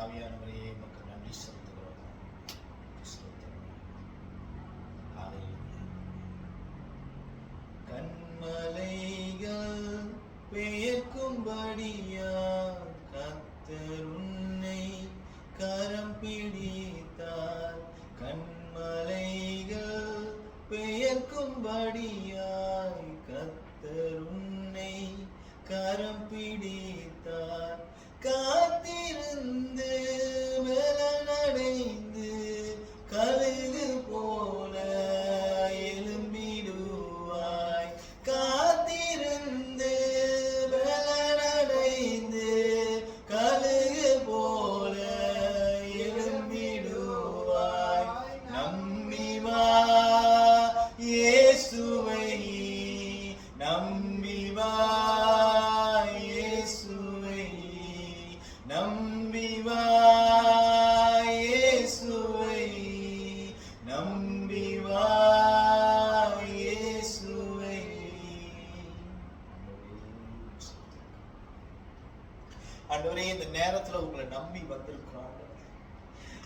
ஆவியானவரே உமக்கு நன்றி செலுத்துகிறோம். கண்மலைகள் பெயர்க்கும்படியா கர்த்தர் உன்னை கரம் பிடித்தார். கண்மலைகள் பெயர்க்கும்படியாய் கர்த்தர் உன்னை கரம் பிடித்தார். காத்திருந்து பலனடைந்து கழுகு போல எழும்பிடுவாய். காத்திருந்து பலனடைந்து கழுகு போல எழும்பிடுவாய். நம்பி வா இயேசுவை, நம்பி வா இயேசுவை, நம்பி வா இயேசுவை, நம்பி வா இயேசுவை. ஆண்டவரே, இந்த நேரத்துல உங்களை நம்பி வந்திருக்கிறோம்.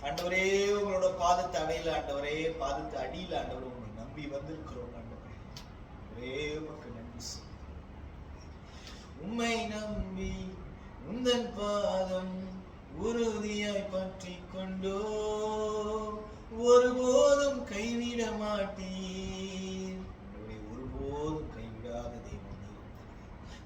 ஆண்டவரே, உங்களோட பாதத்தை அடையில ஆண்டவரே, பாதத்தை அடியில ஆண்டவரே உங்களை நம்பி வந்திருக்கிறோம். ஆண்டவரே, உமக்கு நன்றி. உம்மை நம்பி உந்தன் பாதம் உறுதியாய் பற்றி கொண்டோ, ஒருபோதும் கைவிட மாட்டீர். ஒருபோதும் கைவிடாத தெய்வம்.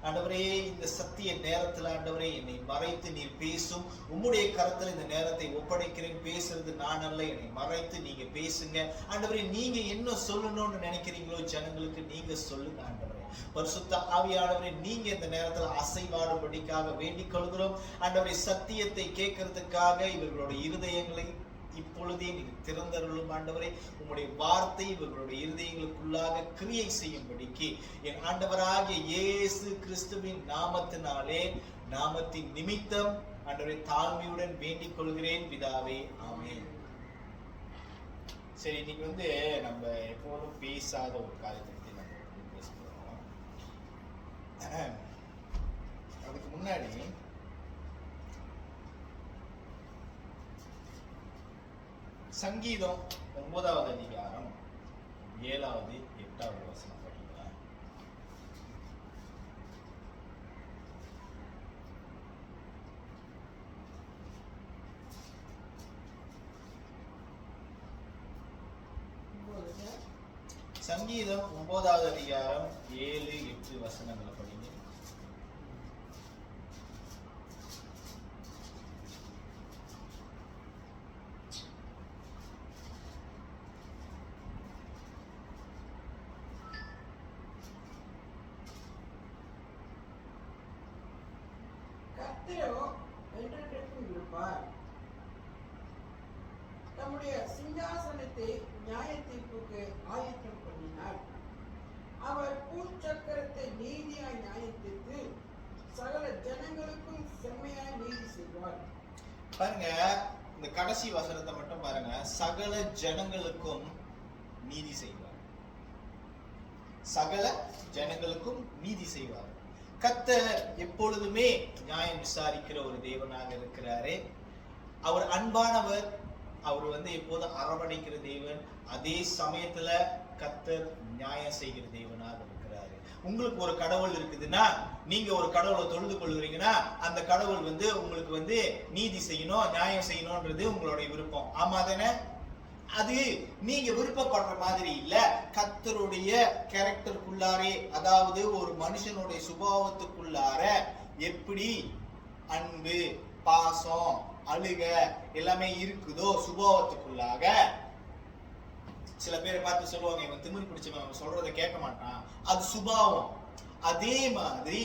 ஆண்டவரே, இந்த சத்திய நேரத்துல ஆண்டவரே என்னை மறைத்து நீர் பேசும். உம்முடைய கரத்துல இந்த நேரத்தை ஒப்படைக்கிறேன். பேசுறது நான் அல்ல, என்னை மறைத்து நீங்க பேசுங்க. ஆண்டவரே, நீங்க என்ன சொல்லணும்னு நினைக்கிறீங்களோ ஜனங்களுக்கு நீங்க சொல்லுங்க. ஆண்டவரே, பரிசுத்த ஆவியானவரே, நீங்க இந்த நேரத்துல அசைவாடும்படிக்காக வேண்டிக் கொள்கிறோம். ஆண்டவரே, சத்தியத்தை கேட்கறதுக்காக இவர்களோட இருதயங்களை இப்பொழுதே நீங்க திறந்தருளும். ஆண்டவரே, உம்முடைய வார்த்தை இவர்களுடைய இருதயங்களுக்குள்ளாக கிரியை செய்யும்படிக்கு என் ஆண்டவராகிய இயேசு கிறிஸ்துவின் நாமத்தினாலே, நாமத்தின் நிமித்தம் ஆண்டவரே தாழ்மையுடன் வேண்டிக் கொள்கிறேன் பிதாவே, ஆமென். சரி, இன்னைக்கு நம்ம எப்போதும் பேசாத ஒரு காரியத்தை பத்தி நம்ம பேச போறோம். அதுக்கு முன்னாடி சங்கீதம் 9வது அதிகாரம் 7வது 8வது வசனம் படிக்கலாம். சங்கீதம் 9வது அதிகாரம் 7, 8 வசனங்களை படிங்க. தம்முடைய சிங்காசனத்தை நியாய தீர்ப்புக்கு ஆயத்தம் பண்ணினார். அவர் பூச்சக்கரத்தை நீதியாய் நியாயம் தீர்த்து சகல ஜனங்களுக்கும் செம்மையாய் நீதி செய்வார். பாருங்க, இந்த கடைசி வசனத்தை மட்டும் பாருங்க. சகல ஜனங்களுக்கும் நீதி செய்வார். சகல ஜனங்களுக்கும் நீதி செய்வார். கர்த்தர் எப்பொழுதுமே நியாயம் விசாரிக்கிற ஒரு தேவனாக இருக்கிறாரே. அவர் அன்பானவர். அவர் எப்போதும் அரவணைக்கிற தேவன். அதே சமயத்துல கர்த்தர் நியாயம் செய்கிற தேவனாக இருக்கிறாரு. உங்களுக்கு ஒரு கடவுள் இருக்குதுன்னா, நீங்க ஒரு கடவுளை தொழுது கொள்கிறீங்கன்னா, அந்த கடவுள் உங்களுக்கு நீதி செய்யணும், நியாயம் செய்யணும்ன்றது உங்களுடைய விருப்பம். ஆமா தானே? அது நீங்க விருப்பப்படுற மாதிரி இல்ல. கர்த்தருடைய கேரக்டருக்குள்ளாரே, அதாவது ஒரு மனுஷனுடைய சுபாவத்துக்குள்ளார எப்படி அன்பு, பாசம், அழுக எல்லாமே இருக்குதோ சுபாவத்துக்குள்ளாக. சில பேரை பார்த்து சொல்லுவாங்க, இவன் திமிரு பிடிச்சவன், அவன் சொல்றதை கேட்க மாட்டான், அது சுபாவம். அதே மாதிரி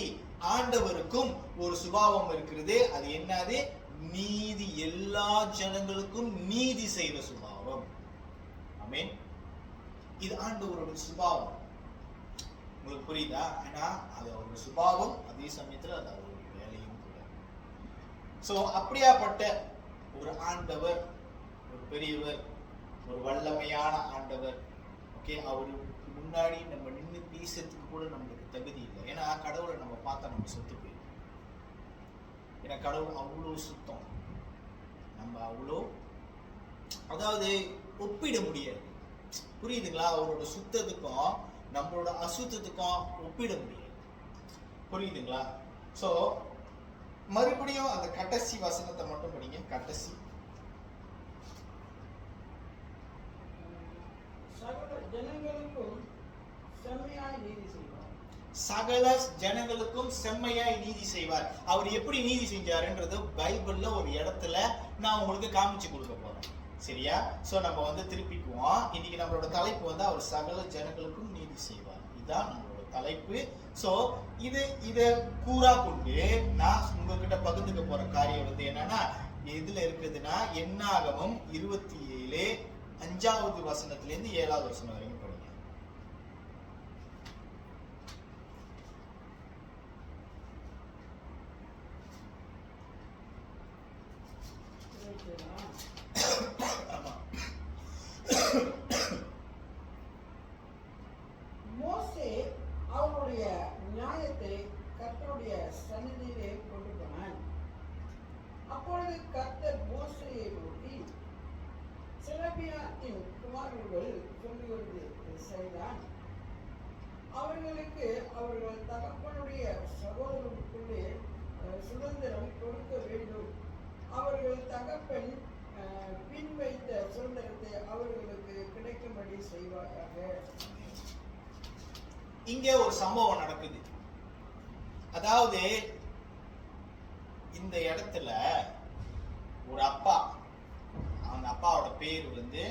ஆண்டவருக்கும் ஒரு சுபாவம் இருக்கிறது. அது என்னது? நீதி. எல்லா ஜனங்களுக்கும் நீதி செய்கிற சுபாவம். ஆமென். இது ஆண்டவரோட சுபாவம். உங்களுக்கு புரியுதா? ஏன்னா அது அவரோட சுபாவம், அதே சமயத்துல அது அவருடைய வேலையும் கூட. சோ அப்படியாப்பட்ட ஒரு ஆண்டவர், ஒரு பெரியவர், ஒரு வல்லமையான ஆண்டவர். ஓகே, அவருக்கு முன்னாடி நம்ம நின்று பேசுறதுக்கு கூட நம்மளுக்கு தகுதி இல்லை. ஏன்னா கடவுளை நம்ம பார்த்தா நம்ம சொத்து போயிடும். ஏன்னா கடவுள் அவ்வளோ சுத்தம். நம்ம அவ்வளோ அதாவது ஒப்பிட முடியாது. புரியுதுங்களா? அவரோட சுத்தத்துக்கும் நம்மளோட அசுத்தத்துக்கும் ஒப்பிட முடியாது. புரியுதுங்களா? சோ மறுபடியும் அந்த கடைசி வசனத்தை மட்டும் படிங்க. கடைசி சகல ஜனங்களுக்கும் செம்மையாய் நீதி செய்வார். சகல ஜனங்களுக்கும் செம்மையாய் நீதி செய்வார். அவர் எப்படி நீதி செஞ்சாருன்றது பைபிள்ல ஒரு இடத்துல நான் உங்களுக்கு காமிச்சு கொடுக்க போறேன். சரியா? சோ நம்ம வந்து திருப்பிக்குவோம். இன்னைக்கு நம்மளோட தலைப்பு வந்து அவர் சகல ஜனங்களுக்கும் நீதி செய்வார். இதுதான் நம்மளோட தலைப்பு. சோ இத கூறா கொண்டு நான் உங்ககிட்ட பகிர்ந்துக்க போற காரியம் வந்து என்னன்னா எதுல இருக்குதுன்னா என்னாகமம் 27 5வது வசனத்துல இருந்து 7வது வசனம் வரைக்கும் படிங்க. ஆமா. மோசே அவருடைய நியாயத்தை கர்த்தருடைய சந்நிதியிலே கொண்டு போனான். அப்பொழுது கர்த்தர் மோசேயை நோக்கி, செலபியாத்தின் குமாரர்கள் சொல்லுவது சரிதான். அவர்களுக்கு அவர்கள் தகப்பனுடைய சகோதரருக்குள்ளே சுதந்திரம் கொடுக்க வேண்டும். அவர்கள் தகப்பன் பின் வைத்த சுதந்திரத்தை அவர்களுக்கு கிடைக்கும்படி செய்வாயாக. இங்க ஒரு சம்பவம் நடக்குது. அதாவது இந்த இடத்துல ஒரு அப்பா, அவங்க அப்பாவோட பேர் வந்து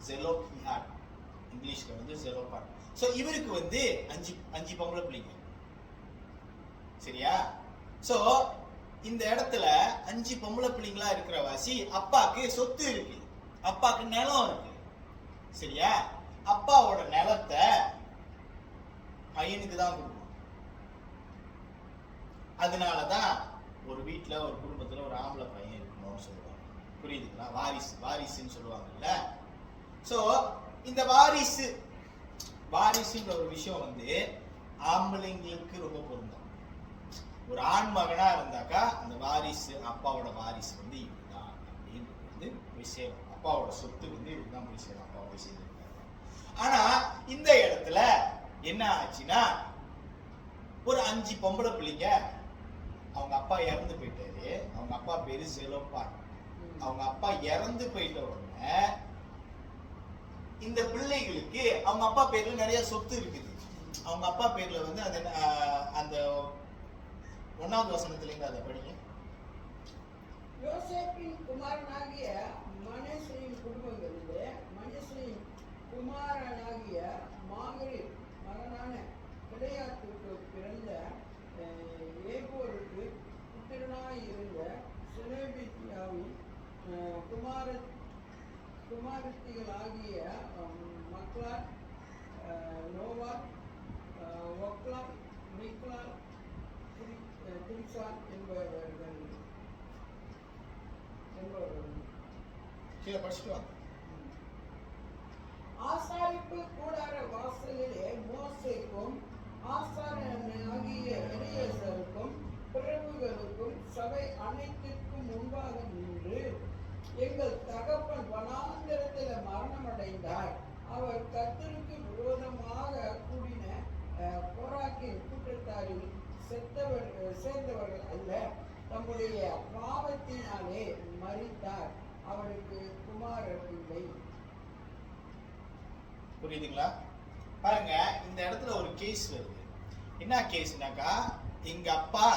ஜெலோபிஹாட், இங்கிலீஷ்ல வந்து ஜெலோபாட். சோ இவருக்கு வந்து அஞ்சு பொம்பளை பிள்ளைங்க. சரியா? சோ இந்த இடத்துல 5 பொம்பளை பிள்ளைங்களா இருக்கிற வாசி அப்பாக்கு சொத்து இருக்கு, அப்பாக்கு நிலம் இருக்கு. சரியா? அப்பாவோட நிலத்தை பையனுக்கு தான் கொடுக்கணும். அதனாலதான் ஒரு வீட்டுல ஒரு குடும்பத்துல ஒரு ஆம்பளை பையன் இருக்கணும்னு சொல்லுவாங்க. புரியுதுங்களா? வாரிசுன்னு சொல்லுவாங்கல்ல. சோ இந்த வாரிசுன்ற ஒரு விஷயம் வந்து ஆம்பளைங்களுக்கு ரொம்ப பொருந்தும். ஒரு ஆண் மகனா இருந்தாக்கா அந்த வாரிசு, அப்பாவோட வாரிசு வந்து இவருதான் அப்படின்றது வந்து போய் சேரும். அப்பாவோட சொத்து வந்து இவருதான் போய் சேரும், அப்பா போய் சேர்ந்துருக்காங்க. ஆனா இந்த இடத்துல என்ன ஆச்சுன்னா ஒரு 5 பொம்பளை பிள்ளைங்க, அவங்க அப்பா இறந்து போயிட்டாரு. அவங்க அப்பா பேரு ஜெலோபாட். அவங்க அப்பா இறந்து போயிட்ட உடனே இந்த பிள்ளைகளுக்கு அவங்க அப்பா பேர்ல நிறைய சொத்து இருக்குது. அவங்க அப்பா பேர்ல வந்து அந்த 1வது வசனத்துல இருந்து அதை படிங்க. யோசேப்பின் குமாரனாகிய மனேசேயின் குடும்பங்களிலே மனேசேயின் குமாரனாகிய மாகரின் மகனான கிளையாத்துக்கு பிறந்த ஏகோருக்கு புத்திரனாயிருந்த செலபியாவின் குமாரத்திகளாகிய மக்லார், நோவார், ஒக்லார், மிக்லார், திரிசான் என்பவர்கள் கீழே படிச்சுட்டு வாங்க. ஆசாரிப்பு கூடார வாசலிலே மோசேக்கும் ஆசாரியனாகிய எலியாசாருக்கும் பிரபுக்களுக்கும் சபை அனைத்திற்கும் முன்பாக நின்று, எங்கள் தகப்பன் வனாந்திரத்தில் மரணமடைந்தார். அவர் கர்த்தருக்கு விரோதமாக கூடின கோராக்கின் கூட்டத்தாரில் சேர்ந்தவர்கள் அல்ல, தம்முடைய பாவத்தினாலே மரித்தார். அவருக்கு குமாரர் இல்லை. புரியுதுங்களா? பாருங்க, இந்த இடத்துல ஒரு கேஸ் வருது. என்ன கேஸ்னாக்கா, எங்க அப்பா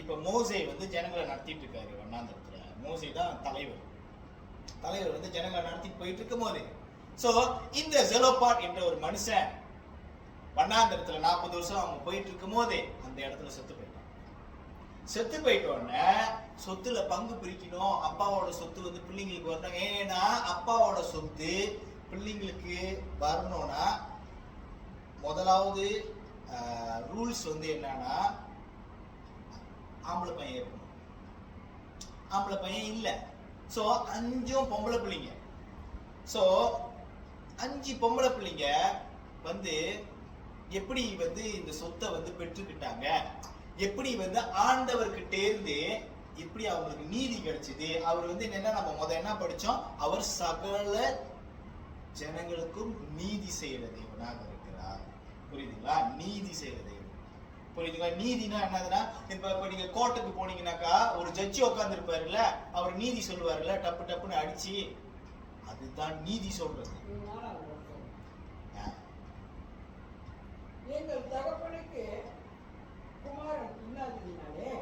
இப்ப மோசே வந்து ஜனங்களை நடத்திட்டு இருக்காரு வண்ணாந்திரத்துல. மோசே தான் தலைவர் வந்து ஜனங்களை நடத்திட்டு போயிட்டு இருக்கும் போது, சோ இந்த ஜெலோபாட் என்ற ஒரு மனுஷன் வண்ணாந்திரத்துல 40 வருஷம் அவங்க போயிட்டு இருக்கும் போதே அந்த இடத்துல செத்து போயிட்டான். செத்து போயிட்டோன்னே சொத்துல பங்கு பிரிக்கணும். அப்பாவோட சொத்து வந்து பிள்ளைங்களுக்கு வரணும். ஏன்னா அப்பாவோட சொத்து பிள்ளைங்களுக்கு வரணும்னா முதலாவது ரூல்ஸ் வந்து என்னன்னா ஆம்பளை பையன் இருக்கணும். ஆம்பளை பையன் இல்லை. ஸோ 5 பொம்பளை பிள்ளைங்க. ஸோ 5 பொம்பளை பிள்ளைங்க வந்து எப்படி வந்து இந்த சொத்தை வந்து பெற்றுக்கிட்டாங்க, எப்படி வந்து ஆண்டவர்கிட்ட இருந்து எப்படி அவங்களுக்கு நீதி கிடைச்சது? அவர் வந்து என்ன, நம்ம என்ன படிச்சோம்? அவர் சகல ஜனங்களுக்கும் நீதி செய்யற தேவனாக இருக்கிறார். புரியுதுங்களா? நீதி செய்யற தேவன். புரியுதுங்களா? நீதினா என்னதுன்னா, இப்ப நீங்க கோர்ட்டுக்கு போனீங்கன்னாக்கா ஒரு ஜட்ஜி உட்கார்ந்து இருப்பாருல்ல, அவர் நீதி சொல்லுவாருல்ல, டப்பு டப்புன்னு அடிச்சு, அதுதான் நீதி சொல்றது. எங்கள் தகப்பனுக்கு குமாரன் இல்லாததினாலே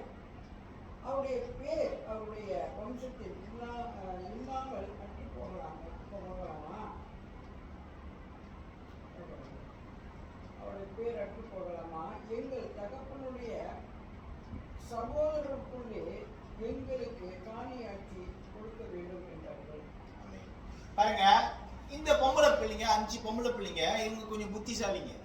அவருடைய பேர் அவருடைய வம்சத்தில் இல்லாமல் அற்றி போகலாமா? அவருடைய பேர் அற்று போகலாமா? எங்கள் தகப்பனுடைய சகோதரருக்குள்ளே எங்களுக்கு காணியாட்சி கொடுக்க வேண்டும் என்றார்கள். பாருங்க, இந்த பொம்பளை பிள்ளைங்க, 5 பொம்பளை பிள்ளைங்க, இவங்க கொஞ்சம் புத்திசாலிங்க.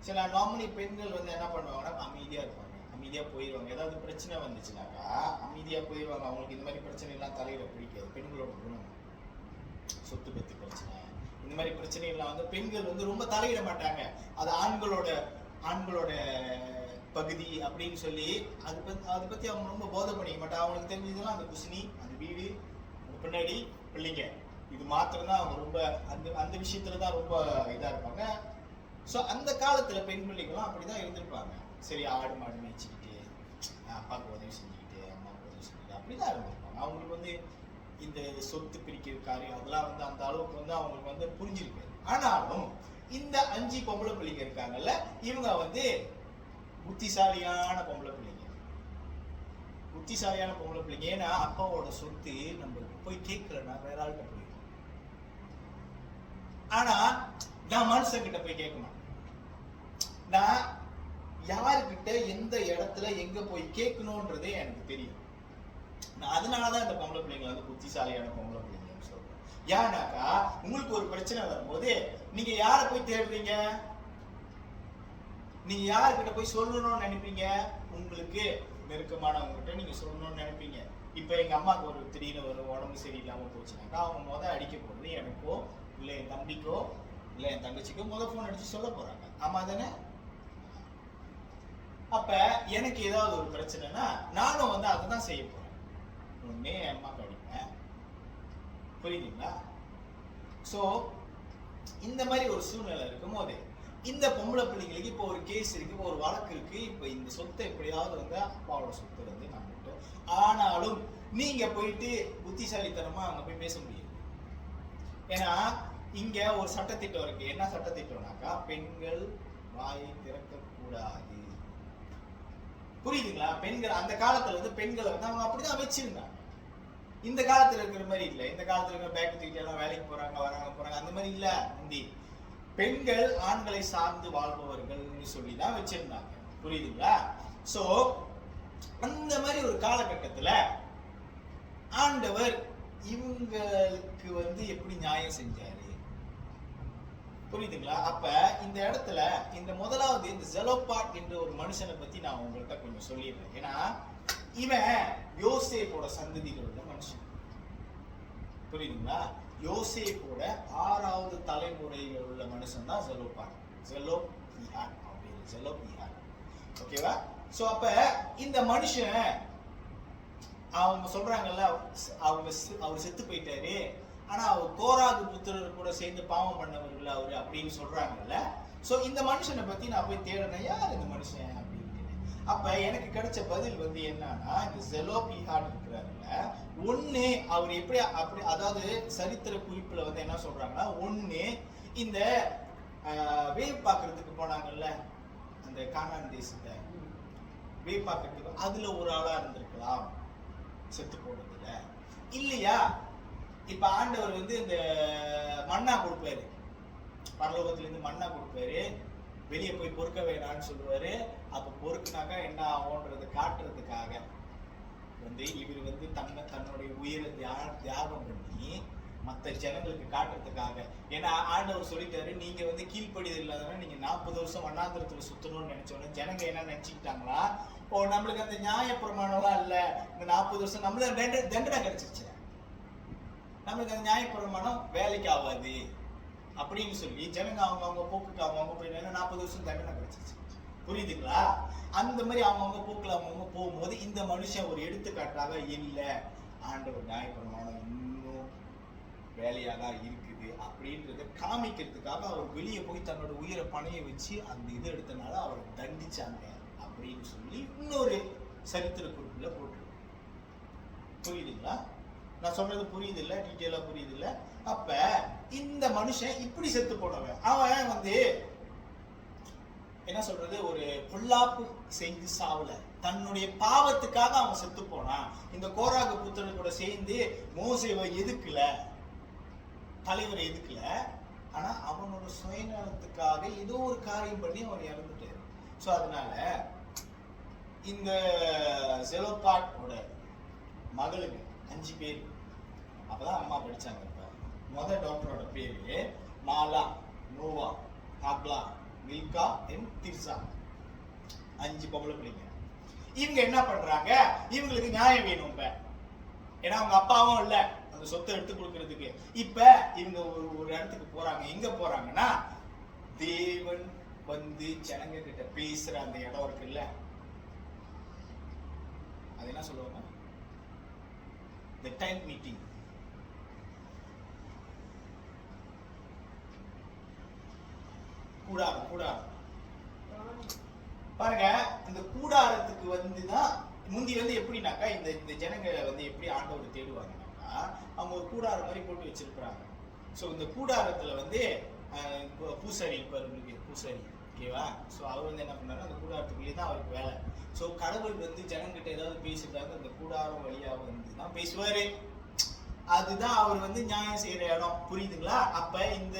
சில நார்மலி பெண்கள் வந்து என்ன பண்ணுவாங்கன்னா அமைதியா இருப்பாங்க, அமைதியா போயிடுவாங்க. ஏதாவது பிரச்சனை வந்துச்சுனாக்கா அமைதியா போயிடுவாங்க. அவங்களுக்கு இந்த மாதிரி பிரச்சனை எல்லாம் தலையில பிடிக்காது. பெண்களோட குணம். சொத்து பத்தி பிரச்சனை, இந்த மாதிரி பிரச்சனை எல்லாம் வந்து பெண்கள் வந்து ரொம்ப தலையிட மாட்டாங்க. அது ஆண்களோட பகுதி அப்படின்னு சொல்லி அதை பத்தி அவங்க ரொம்ப போதை பண்ணிக்க மாட்டாங்க. அவங்களுக்கு தெரிஞ்சதெல்லாம் அந்த குசினி, அந்த வீடு, அந்த பின்னாடி பிள்ளைங்க, இது மாத்திரம்தான் அவங்க ரொம்ப அந்த விஷயத்துலதான் ரொம்ப இதா இருப்பாங்க. ஸோ அந்த காலத்துல பெண் பிள்ளைகளும் அப்படிதான் இருந்திருப்பாங்க. சரி, ஆடு மாடு மேய்ச்சிக்கிட்டு, அப்பாவுக்கு உதவி செஞ்சுக்கிட்டு, அம்மாவுக்கு உதவி செஞ்சுக்கிட்டு அப்படிதான் இருந்திருப்பாங்க. அவங்களுக்கு வந்து இந்த சொத்து பிரிக்கிற காரியம் அதெல்லாம் வந்து அந்த அளவுக்கு வந்து அவங்களுக்கு வந்து புரிஞ்சிருக்காது. ஆனாலும் இந்த 5 பொம்பளை பிள்ளைங்க இருக்காங்கல்ல, இவங்க வந்து புத்திசாலியான பொம்பளை பிள்ளைங்க. புத்திசாலியான பொம்பளை பிள்ளைங்க. ஏன்னா அப்பாவோட சொத்து நம்ம போய் கேட்கலன்னா வேற ஆள்கிட்ட போயிடும். ஆனா நான் மனுஷங்கிட்ட போய் கேட்கணும். நான் யாருக்கிட்ட எந்த இடத்துல எங்க போய் கேட்கணும்ன்றதே எனக்கு தெரியும். நான் அதனாலதான் இந்த பொம்பளை பிள்ளைங்களை வந்து புத்திசாலியான பொம்பளை பிள்ளைங்கன்னு சொல்றேன். ஏன்னாக்கா உங்களுக்கு ஒரு பிரச்சனை வரும்போது நீங்க யாரை போய் தேடுறீங்க? நீங்க யாருக்கிட்ட போய் சொல்லணும்னு நினைப்பீங்க? உங்களுக்கு நெருக்கமானவங்ககிட்ட நீங்க சொல்லணும்னு நினைப்பீங்க. இப்ப எங்க அம்மாவுக்கு ஒரு திடீர்னு ஒரு உடம்பு சரியில்லாம போச்சுனாக்கா அவங்க அடிக்க போறது எனக்கோ இல்ல என் தம்பிக்கோ இல்ல என் தங்கச்சிக்கோ போன் அடிச்சு சொல்ல போறாங்க. ஆமா தானே? அப்ப எனக்கு ஏதாவது ஒரு பிரச்சனைனா நானும் வந்து அதான் செய்ய போறேன். ஒண்ணே என் அம்மாக்கு அடிப்பேன். புரியுதுங்களா? சோ இந்த மாதிரி ஒரு சூழ்நிலை இருக்கும் போது இந்த பொம்பளை பிள்ளைங்களுக்கு இப்போ ஒரு கேஸ் இருக்கு, இப்போ ஒரு வழக்கு இருக்கு. இப்போ இந்த சொத்தை எப்படியாவது வந்து அப்பாவோட சொத்து வந்து நம்மகிட்ட. ஆனாலும் நீங்க போயிட்டு புத்திசாலித்தனமா அங்க போய் பேச முடியாது. ஏன்னா இங்க ஒரு சட்டத்திட்டம் இருக்கு. என்ன சட்டத்திட்டம்னாக்கா, பெண்கள் வாயை திறக்க கூடாது. புரியுதுங்களா? பெண்கள் அந்த காலத்துல வந்து பெண்களை வந்து அவங்க அப்படிதான் வச்சிருந்தாங்க. இந்த காலத்துல இருக்கிற மாதிரி இல்ல. இந்த காலத்துல இருக்கிற பேக் தூக்கிட்டு எல்லாம் வேலைக்கு போறாங்க, வராங்க, போறாங்க, அந்த மாதிரி இல்ல. முந்தி பெண்கள் ஆண்களை சார்ந்து வாழ்பவர்கள் சொல்லிதான் வச்சிருந்தாங்க. புரியுதுங்களா? சோ அந்த மாதிரி ஒரு காலகட்டத்துல ஆண்டவர் இவங்களுக்கு வந்து எப்படி நியாயம் செஞ்சாரு? புரியுதுங்களா? அப்ப இந்த இடத்துல இந்த முதலாவது இந்த ஜெலோபாட் என்ற ஒரு மனுஷனை பத்தி நான் உங்கள்கிட்ட கொஞ்சம் சொல்லிடுறேன். ஏன்னா இவன் யோசேப்போட சந்ததியில் உள்ள மனுஷன். புரியுதுங்களா? யோசேப்போட 6வது தலைமுறையில் உள்ள மனுஷன் தான் ஜெலோபாட். ஜெலோபியாட். ஓகேவா? சோ அப்ப இந்த மனுஷன் அவங்க சொல்றாங்கல்ல, அவர் செத்து போயிட்டாரு, ஆனா அவர் கோராகு புத்திரர் கூட சேர்ந்து பாவம் பண்ணவர்கள் அவரு அப்படின்னு சொல்றாங்கல்ல. சோ இந்த மனுஷனை பத்தி நான் போய் தேடினேன், யார் இந்த மனுஷன் அப்படின்னு. அப்ப எனக்கு கிடைச்ச பதில் வந்து என்னன்னா, இந்த ஜெலோபியாட் இருக்கிறாருல்ல, ஒண்ணு அவர் எப்படி அப்படி, அதாவது சரித்திர குறிப்புல வந்து என்ன சொல்றாங்கன்னா, ஒண்ணு இந்த வேவ் பாக்குறதுக்கு போனாங்கல்ல, அந்த கானான் தேசத்தை வேவ் பாக்குறதுக்கு, அதுல ஒரு ஆளா இருந்திருக்கலாம் செத்து போனதுல. இல்லையா இப்ப ஆண்டவர் வந்து இந்த மண்ணா கொடுப்பாரு, பரலோகத்துல இருந்து மண்ணா கொடுப்பாரு, வெளியே போய் பொறுக்க வேணான்னு சொல்லுவாரு. அப்ப பொறுக்குனாக்கா என்ன ஆகும்ன்றது காட்டுறதுக்காக வந்து இவர் வந்து தன்னுடைய உயிரை தியாகம் பண்ணி மற்ற ஜனங்களுக்கு காட்டுறதுக்காக. ஏன்னா ஆண்டவர் சொல்லிட்டாரு, நீங்க வந்து கீழ்ப்படிதல் இல்லாதவங்க, நீங்க 40 வருஷம் வண்ணாந்திரத்துல சுத்தணும்னு நினைச்சோன்னு ஜனங்க என்ன நினைச்சுக்கிட்டாங்களா, ஓ நம்மளுக்கு அந்த நியாய பிரமாணம்லாம் இல்ல, இந்த 40 வருஷம் நம்மளுக்கு தண்டனை கிடைச்சிருச்சு, நம்மளுக்கு அந்த நியாய பிரமாணம் வேலைக்கு ஆகாது அப்படின்னு சொல்லி ஜனங்க அவங்க போக்குக்கு அவங்க போய் 40 வருஷம் தண்டனை கிடைச்சிருச்சு. புரியுதுங்களா? அந்த மாதிரி அவங்கவுங்க போக்குல அவங்கவுங்க போகும்போது இந்த மனுஷன் ஒரு எடுத்துக்காட்டாக இல்ல, ஆண்டவர் நியாயப்பிரமாணம் இன்னும் வேலையா தான் இருக்குது அப்படின்றத காமிக்கிறதுக்காக அவர் வெளியே போய் தன்னோட உயிரை பணைய வச்சு அந்த இதை எடுத்தனால அவரை தண்டிச்சாங்க அப்படின்னு சொல்லி இன்னொரு சரித்திர குறிப்புல போட்டு. புரியுதுங்களா? நான் சொல்றது புரியுது இல்ல? டீட்டெயிலா புரியுது இல்ல? அப்ப இந்த மனுஷன் இப்படி செத்து போனவன், அவன் வந்து என்ன சொல்றது, ஒரு பொல்லாப்பு செய்து சாவல, தன்னுடைய பாவத்துக்காக அவன் செத்து போனான். இந்த கோராகு புத்திரர் கூட சேர்ந்து மோசேவை எதுக்கல, தலைவரை எதுக்கல, ஆனா அவனோட சுயநலத்துக்காக ஏதோ ஒரு காரியம் பண்ணி அவன் இறந்துட்டாரு. சோ அதனால இந்த செலோபாட்டோட மகளுக்கு 5 பேர், அப்பதான் அம்மா படிச்சாங்க. இப்ப டாக்டரோட பேரு மாலா, நோவா, ஹாக்லா, மில்கா அண்ட் திர்சா. 5 பொம்பளை பிள்ளைங்க. இவங்க என்ன பண்றாங்க, இவங்களுக்கு நியாயம் வேணும். இப்ப ஏன்னா அவங்க அப்பாவும் இல்ல அந்த சொத்தை எடுத்து கொடுக்கறதுக்கு. இப்ப இவங்க ஒரு இடத்துக்கு போறாங்க. எங்க போறாங்கன்னா, தேவன் வந்து ஜனங்க கிட்ட பேசுற அந்த இடம் இருக்குல்ல, அது என்ன சொல்லுவாங்க, the tent meeting. கூடாரம் பாருங்க. இந்த கூடாரத்துக்கு வந்துதான் முந்தி வந்து எப்படின்னாக்கா, இந்த ஜனங்களை வந்து எப்படி ஆண்டவர் தேடுவாங்கன்னாக்கா, அவங்க ஒரு கூடாரம் மாதிரி போட்டு வச்சிருப்பாங்க. ஸோ இந்த கூடாரத்துல வந்து பூசாரி இருப்பார், பூசாரி, ஓகேவா? ஸோ அவர் வந்து என்ன பண்ணாரு, அந்த கூடாரத்துக்குள்ளேயே தான் அவருக்கு வேலை. ஸோ கடவுள் வந்து ஜனங்கிட்ட ஏதாவது பேசுறாங்க, அந்த கூடாரம் வழியா வந்து தான் பேசுவாரு. அதுதான் அவர் வந்து நியாயம் செய்யற இடம். புரியுதுங்களா? அப்ப இந்த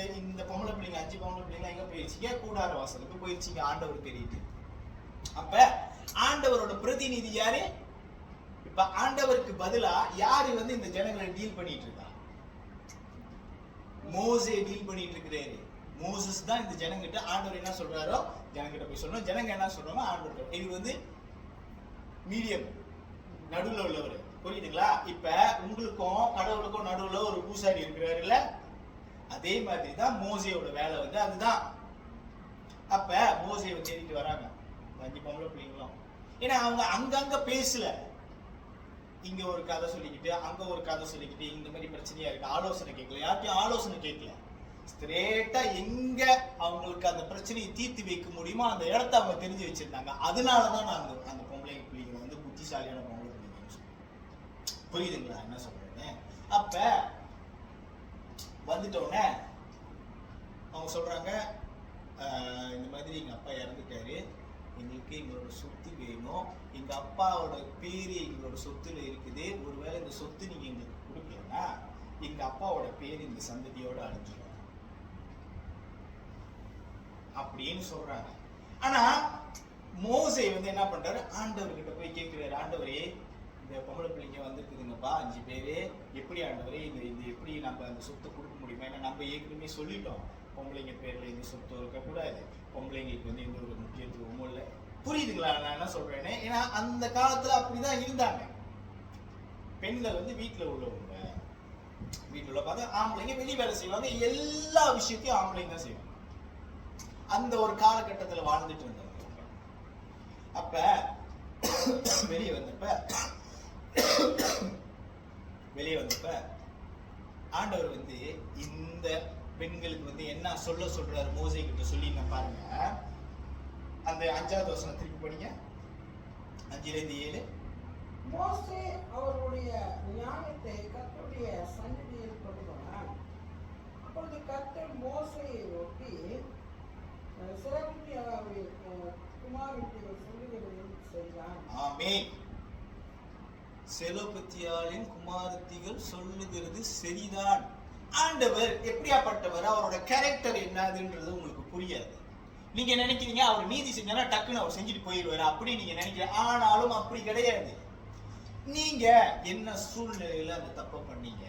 பொம்பளை பிள்ளைங்க 5 பொம்பளை பிள்ளைங்க எங்க போயிருச்சுங்க, கூடார வாசலுக்கு போயிருச்சுங்க ஆண்டவர் தெரியுது. அப்ப ஆண்டவரோட பிரதிநிதி யாரு? இப்ப ஆண்டவருக்கு பதிலா யாரு வந்து இந்த ஜனங்களை டீல் பண்ணிட்டு இருக்கா? மோசே டீல் பண்ணிட்டு இருக்கிறாரு. மோசஸ் தான் இந்த ஜனங்கிட்ட ஆண்டவர் என்ன சொல்றாரோ ஜனங்கிட்ட போய் சொல்லணும். ஜனங்க என்ன சொல்றாங்க ஆண்டவர். இது வந்து மீடியம், நடுவுல உள்ளவர். புரியுதுங்களா? இப்ப உங்களுக்கும் கடவுளுக்கும் நடுவுல ஒரு பூசாரி இருக்கிறாரு இல்ல, அதே மாதிரி தான் மோசேயோட வேலை வந்து அதுதான். அப்ப மோசேவை தேடிட்டு வராங்க 5 பொம்பளை பிள்ளைங்களும். ஏன்னா அவங்க அங்கங்க பேசல, இங்க ஒரு கதை சொல்லிக்கிட்டு அங்க ஒரு கதை சொல்லிக்கிட்டு இந்த மாதிரி பிரச்சனையா இருக்கு, ஆலோசனை கேட்கல, யார்ட்டையும் ஆலோசனை கேட்கல. ஸ்ட்ரெயிட்டா எங்க அவங்களுக்கு அந்த பிரச்சனையை தீர்த்து வைக்க முடியுமோ அந்த இடத்த அவங்க தெரிஞ்சு வச்சிருந்தாங்க. அதனாலதான் நான் அந்த பொம்பளை பிள்ளைங்க வந்து புத்திசாலியான பொம்பளை பிள்ளைங்கன்னு சொல்றேன். புரியுதுங்களா என்ன சொல்றேன்னு? அப்ப வந்துட்டோன்னே அவங்க சொல்றாங்க, இந்த மாதிரி எங்க அப்பா இறந்துட்டாரு, எங்களுக்கு எங்களோட சொத்து வேணும், எங்க அப்பாவோட பேரு எங்களோட சொத்துல இருக்குது, ஒருவேளை இந்த சொத்து நீங்க எங்களுக்கு கொடுக்கலன்னா எங்க அப்பாவோட பேரு இந்த சந்ததியோட அழிஞ்சிடும் அப்படின்னு சொல்றாங்க. ஆனா மோசே வந்து என்ன பண்றாரு, ஆண்டவர்கிட்ட போய் கேட்கிறாரு, ஆண்டவரே இந்த பொம்பளை பிள்ளைங்க வந்துருக்குதுங்கப்பா 5 பேரு, எப்படி ஆண்டவரே இது எப்படி நம்ம அந்த சொத்தை கொடுக்க முடியுமா? ஏன்னா நம்ம ஏற்கனவே சொல்லிட்டோம் பொம்பளைங்க பேர்ல இந்த சொத்து இருக்கக்கூடாது, பொம்பளைங்களுக்கு வந்து எந்த ஒரு முக்கியத்துவமும் இல்லை. புரியுதுங்களா நான் என்ன சொல்றேன்னு? ஏன்னா அந்த காலத்துல அப்படிதான் இருந்தாங்க. பெண்கள் வந்து வீட்டுல உள்ளவங்க, வீட்டுல உள்ள பார்த்தா ஆம்பளைங்க வெளி வேலை செய்வாங்க, எல்லா விஷயத்தையும் ஆம்பளைங்க தான் செய்வாங்க. அந்த ஒரு காலகட்டத்துல வாழ்ந்துட்டு இருந்தாங்க. அப்ப வெளியே வந்தப்ப ஆண்டவர் வந்து இந்த பெண்களுக்கு வந்து என்ன சொல்றாரு மோசே கிட்ட சொல்லி பாருங்க. அந்த 5வது வசனம் திருப்பி படிங்க, 5-7. மோசே அவருடைய நியாயத்தை கர்த்தருடைய சந்நிதியில் கொண்டு போனார். அப்பொழுது கர்த்தர் மோசேயை நோக்கி, செலோபத்தியாளின் குமாரத்திகள் சொல்லுகிறதையும் செய்தான். ஆமென். செலோபத்தியாளின் குமாரத்திகள் சொல்லுகிறது சரிதான். ஆண்டவர் எப்படியாப்பட்டவர், அவரோட கேரக்டர் என்னதுன்றது உங்களுக்கு புரியாது. நீங்க நினைக்கிறீங்க அவர் நீதி செஞ்சா டக்குன்னு அவர் செஞ்சுட்டு போயிடுவாரு அப்படி நீங்க நினைக்கிறீங்க. ஆனாலும் அப்படி கிடையாது. நீங்க என்ன சூழ்நிலையில அந்த தப்பை பண்ணீங்க,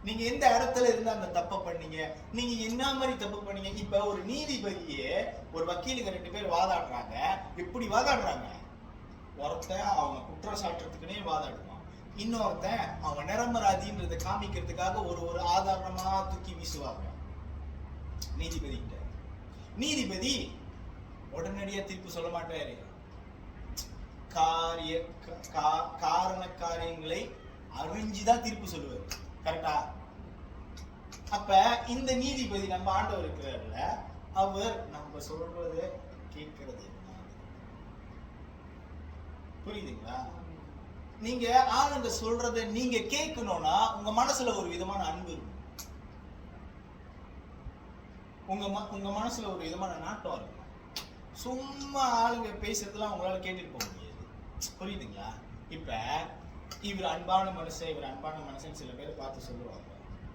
நீங்க எந்த இடத்துல இருந்து அந்த தப்பை பண்ணீங்க, நீங்க என்ன மாதிரி தப்பு பண்ணீங்க. இப்ப ஒரு நீதிபதியே ஒரு வக்கீலுக்கு 2 பேர் வாதாடுறாங்க. எப்படி வாதாடுறாங்க? ஒருத்தன் அவங்க குற்றம் சாட்டுறதுக்குன்னே வாதாடுவான், இன்னொருத்தன் அவன் நிரம்பராதின்றதை காமிக்கிறதுக்காக ஒரு ஆதாரமா தூக்கி வீசுவாங்க நீதிபதி கிட்ட. நீதிபதி உடனடியா தீர்ப்பு சொல்ல மாட்டாரு. காரண காரியங்களை அறிஞ்சுதான் தீர்ப்பு சொல்லுவாரு. கரெக்டா? அப்ப இந்த நீதிபதி நம்ம ஆண்டவர் இருக்கிறார்ல, அவர் நம்ம சொல்றத கேட்கறது. புரியுதுங்களா? நீங்க ஆளுங்க சொல்றத நீங்க கேட்கணும்னா உங்க மனசுல ஒரு விதமான அன்பு இருக்கும். உங்க மனசுல ஒரு விதமான நாட்டம் இருக்கும். சும்மா ஆளுங்க பேசுறதுலாம் உங்களால கேட்டுட்டு போக முடியாது. புரியுதுங்களா? இப்ப இவர் அன்பான மனுஷன் சில பேர் பார்த்து சொல்லுவாங்க.